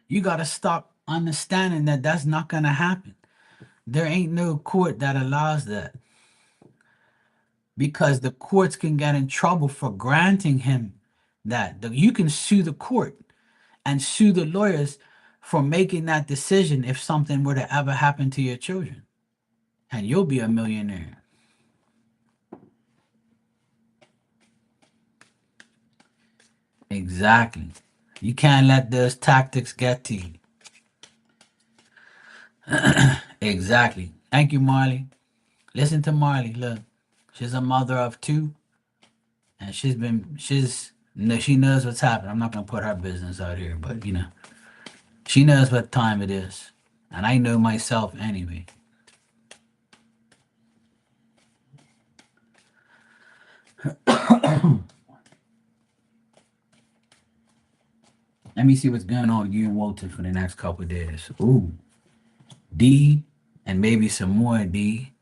You got to stop understanding that that's not going to happen. There ain't no court that allows that. Because the courts can get in trouble for granting him that. You can sue the court and sue the lawyers for making that decision if something were to ever happen to your children. And you'll be a millionaire. Exactly. You can't let those tactics get to you. Exactly. Thank you, Marley. Listen to Marley. Look, she's a mother of two, and she knows what's happening. I'm not gonna put her business out here, but she knows what time it is, and I know myself anyway. Let me see what's going on with you and Walter for the next couple of days. Ooh, D, and maybe some more D.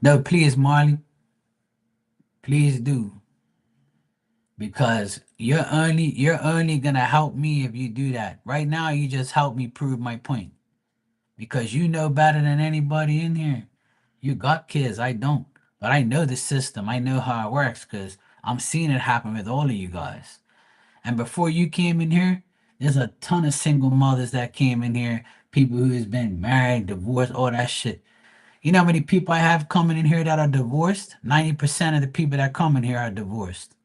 No, please, Marley, please do, because you're only gonna help me if you do that. Right now, you just help me prove my point, because you know better than anybody in here. You got kids, I don't, but I know the system. I know how it works because I'm seeing it happen with all of you guys. And before you came in here, there's a ton of single mothers that came in here, people who has been married, divorced, all that shit. You know how many people I have coming in here that are divorced? 90% of the people that come in here are divorced.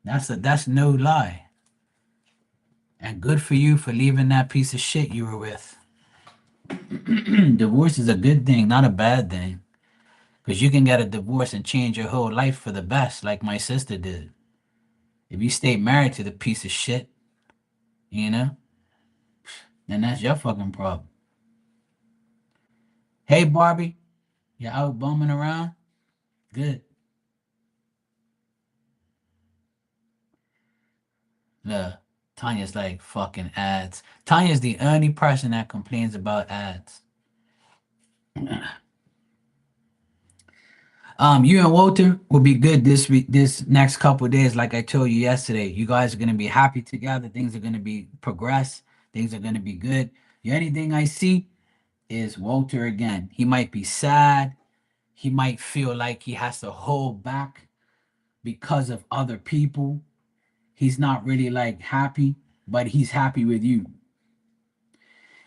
That's no lie. And good for you for leaving that piece of shit you were with. Divorce is a good thing, not a bad thing. Because you can get a divorce and change your whole life for the best, like my sister did. If you stay married to the piece of shit, you know, then that's your fucking problem. Hey, Barbie, you out bumming around? Good. Look, Tanya's like fucking ads. Tanya's the only person that complains about ads. You and Walter will be good this week, this next couple of days. Like I told you yesterday, you guys are gonna be happy together. Things are gonna be progress. Things are gonna be good. The only thing I see is Walter again. He might be sad. He might feel like he has to hold back because of other people. He's not really like happy, but he's happy with you.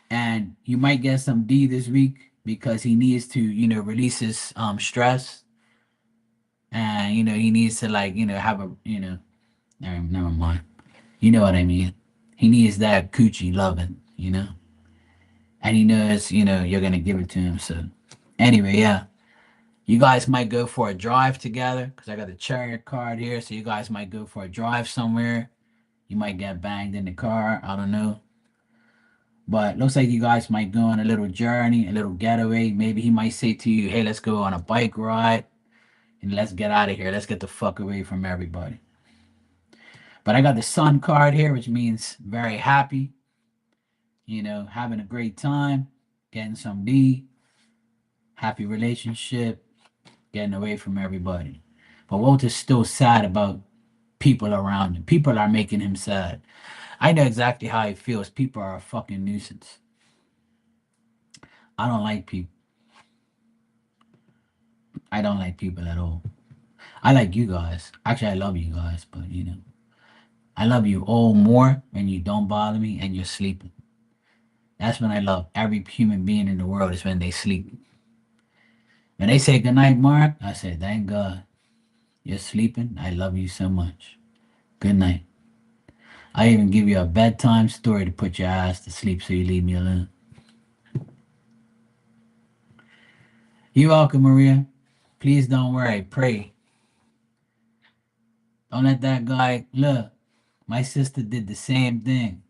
And you might get some D this week because he needs to, release his stress, and he needs to like have a never mind. You know what I mean? He needs that coochie loving, and he knows you're gonna give it to him. So anyway, yeah, you guys might go for a drive together because I got a chariot card here, so you guys might go for a drive somewhere. You might get banged in the car. I don't know. But looks like you guys might go on a little journey, a little getaway. Maybe he might say to you, hey, let's go on a bike ride and let's get out of here. Let's get the fuck away from everybody. But I got the sun card here, which means very happy, having a great time, getting some D, happy relationship, getting away from everybody. But Walter's still sad about people around him. People are making him sad. I know exactly how he feels. People are a fucking nuisance. I don't like people. I don't like people at all. I like you guys. Actually, I love you guys, but I love you all more when you don't bother me and you're sleeping. That's when I love every human being in the world is when they sleep. When they say goodnight, Mark, I say, thank God. You're sleeping. I love you so much. Good night. I even give you a bedtime story to put your ass to sleep so you leave me alone. You're welcome, Maria. Please don't worry. Pray. Don't let that guy look. My sister did the same thing.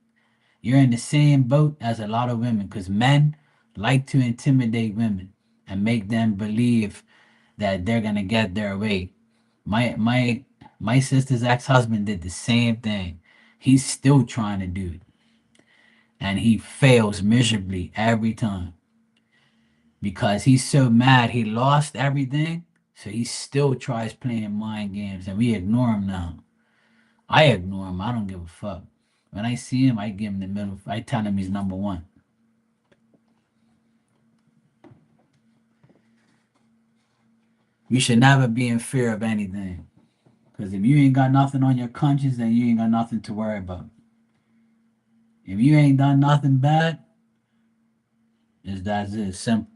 You're in the same boat as a lot of women because men like to intimidate women and make them believe that they're gonna get their way. My sister's ex-husband did the same thing. He's still trying to do it. And he fails miserably every time because he's so mad he lost everything. So he still tries playing mind games and we ignore him now. I ignore him. I don't give a fuck. When I see him, I give him the middle. I tell him he's number one. You should never be in fear of anything. Because if you ain't got nothing on your conscience, then you ain't got nothing to worry about. If you ain't done nothing bad, that's it. Simple.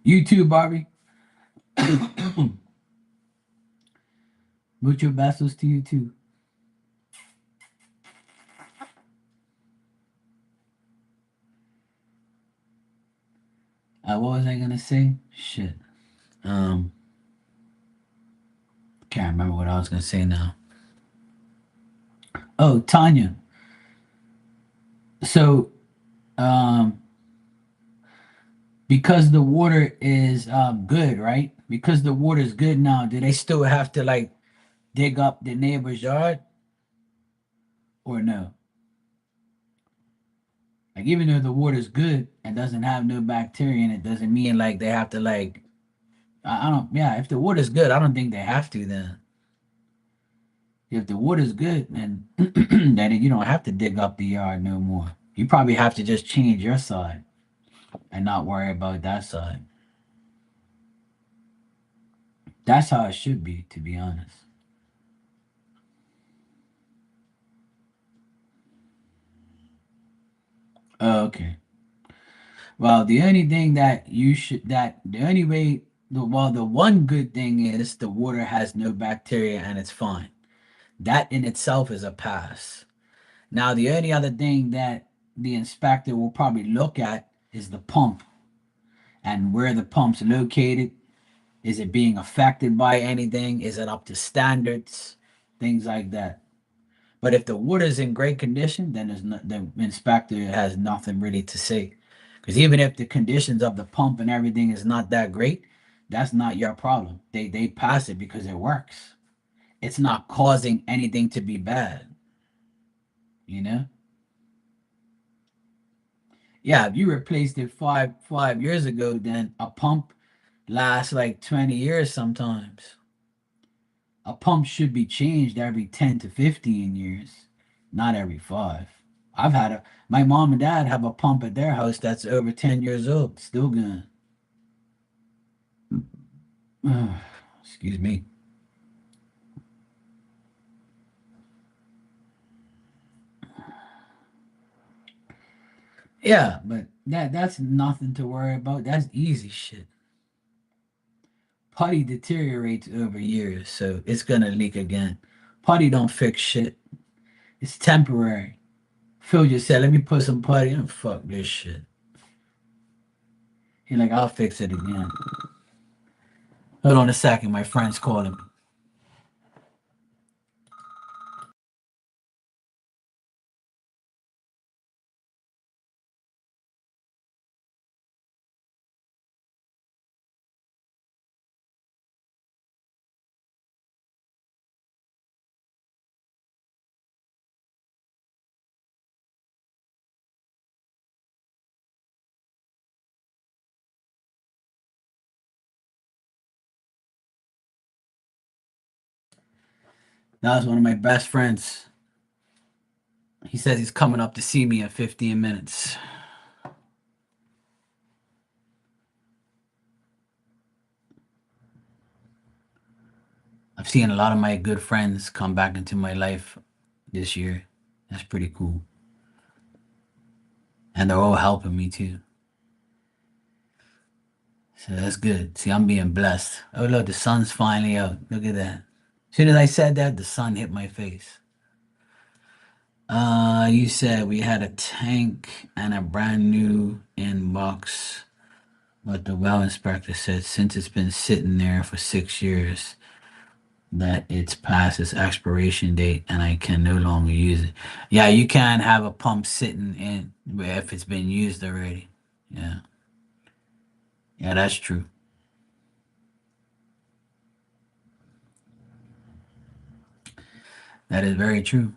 You too, Barbie. Mucho besos to you too. What was I gonna say? Shit. Um, can't remember what I was gonna say now. Oh, Tanya. So, um, because the water is good, right? Because the water is good now, do they still have to like dig up the neighbor's yard or no? Like even though the water's good and doesn't have no bacteria in it, doesn't mean like they have to like I don't yeah, if the water's good, I don't think they have to then. If the water's good, then then you don't have to dig up the yard no more. You probably have to just change your side and not worry about that side. That's how it should be, to be honest. Oh, okay. Well, the only thing that you should that the only way the one good thing is the water has no bacteria and it's fine. That in itself is a pass. Now, the only other thing that the inspector will probably look at is the pump and where the pump's located. Is it being affected by anything? Is it up to standards? Things like that. But if the water's in great condition, then the inspector has nothing really to say. Because even if the conditions of the pump and everything is not that great, that's not your problem. They pass it because it works. It's not causing anything to be bad, you know? Yeah, if you replaced it five years ago, then a pump lasts like 20 years sometimes. A pump should be changed every 10 to 15 years, not every five. My mom and dad have a pump at their house that's over 10 years old, still going. Excuse me. Yeah, but that's nothing to worry about. That's easy shit. Putty deteriorates over years, so it's gonna leak again. Putty don't fix shit. It's temporary. Phil just said, "Let me put some putty in." Fuck this shit. He like, "I'll fix it again." Hold on a second. My friend's calling me. That was one of my best friends. He says he's coming up to see me in 15 minutes. I've seen a lot of my good friends come back into my life this year. That's pretty cool. And they're all helping me too. So that's good. See, I'm being blessed. Oh, look, the sun's finally out. Look at that. As soon as I said that, the sun hit my face. You said we had a tank and a brand new inbox, but the well inspector said since it's been sitting there for 6 years, that it's past its expiration date and I can no longer use it. Yeah, you can't have a pump sitting in where if it's been used already. Yeah. Yeah, that's true. That is very true.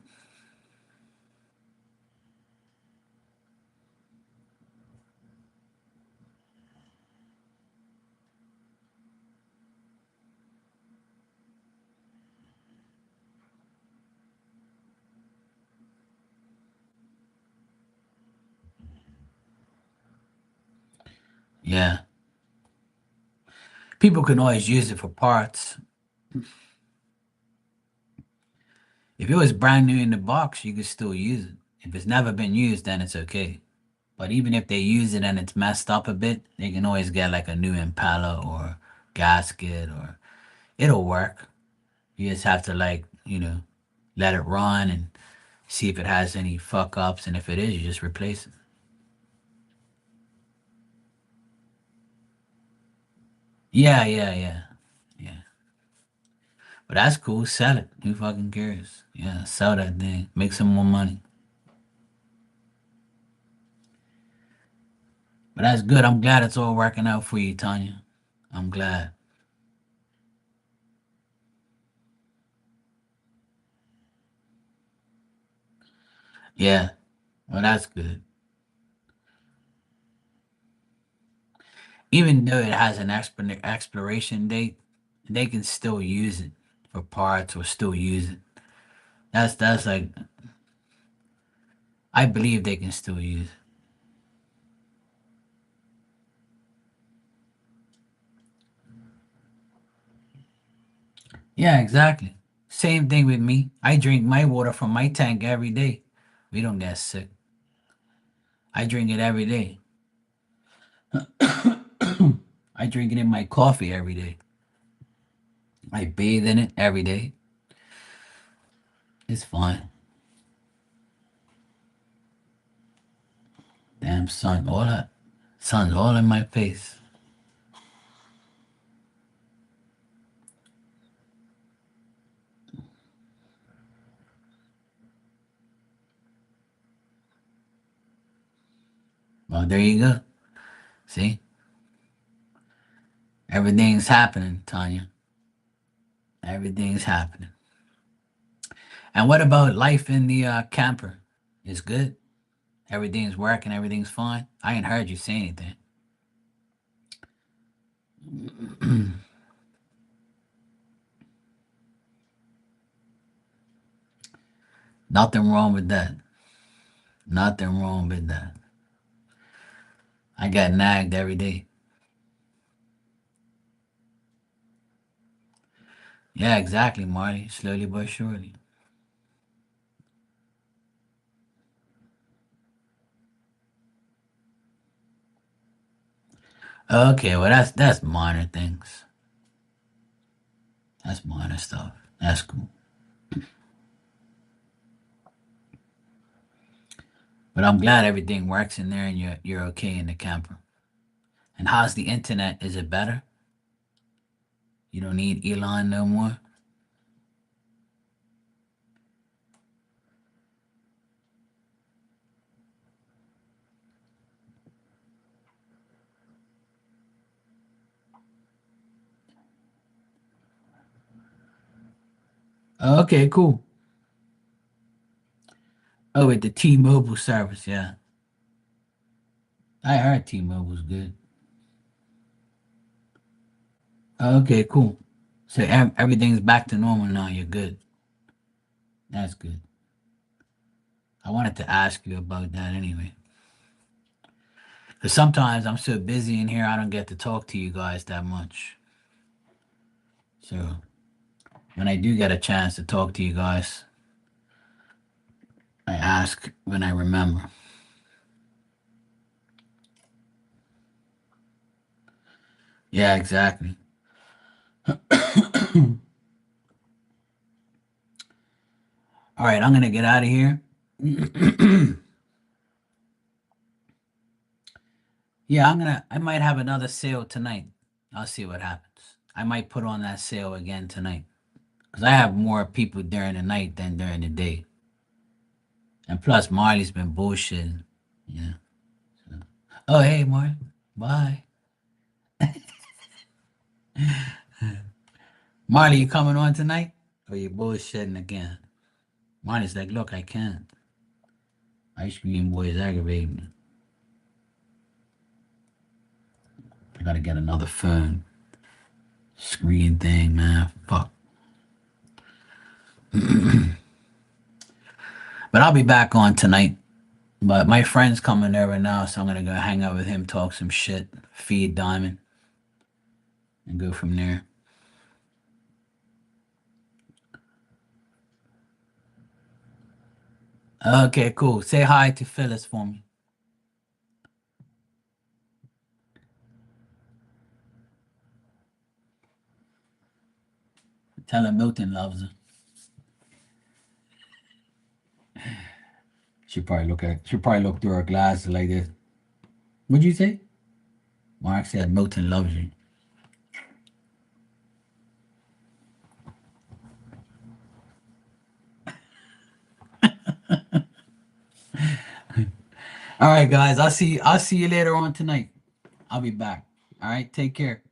Yeah. People can always use it for parts. If it was brand new in the box, you could still use it. If it's never been used, then it's okay. But even if they use it and it's messed up a bit, they can always get like a new Impala or gasket or it'll work. You just have to let it run and see if it has any fuck ups, and if it is, you just replace it. Yeah, yeah, yeah, yeah. But that's cool. Sell it. Who fucking cares? Yeah, sell that thing. Make some more money. But that's good. I'm glad it's all working out for you, Tanya. I'm glad. Yeah. Well, that's good. Even though it has an expiration date, they can still use it for parts or still use it. That's like I believe they can still use it. Yeah, exactly. Same thing with me. I drink my water from my tank every day. We don't get sick. I drink it every day. I drink it in my coffee every day. I bathe in it every day. It's fine. Damn sun, all that sun's all in my face. Well, there you go. See? Everything's happening, Tanya. Everything's happening. And what about life in the camper? It's good. Everything's working. Everything's fine. I ain't heard you say anything. Nothing wrong with that. Nothing wrong with that. I got nagged every day. Yeah, exactly, Marty. Slowly but surely. Okay, well that's minor things. That's minor stuff. That's cool. But I'm glad everything works in there and you're okay in the camper. And how's the internet? Is it better? You don't need Elon no more? Okay, cool. Oh, with the T-Mobile service, yeah. I heard T-Mobile's good. Okay, cool. So everything's back to normal now. You're good. That's good. I wanted to ask you about that anyway. Because sometimes I'm so busy in here, I don't get to talk to you guys that much. So when I do get a chance to talk to you guys, I ask when I remember. Yeah, exactly. All right, I'm gonna get out of here. Yeah, I might have another sale tonight. I'll see what happens. I might put on that sale again tonight because I have more people during the night than during the day. And plus, Marley's been bullshitting. Yeah. So. Oh, hey, Marley. Bye. Marley, you coming on tonight? Or you bullshitting again? Marley's like, look, I can't. Ice cream boy is aggravating me. I gotta get another phone. Screen thing, man. Fuck. But I'll be back on tonight. But my friend's coming over now, so I'm gonna go hang out with him, talk some shit, feed Diamond, and go from there. Okay, cool. Say hi to Phyllis for me. Tell her Milton loves her. She probably look through her glasses like this. What'd you say? Mark said Milton loves you. All right, guys. I'll see you later on tonight. I'll be back. All right, take care.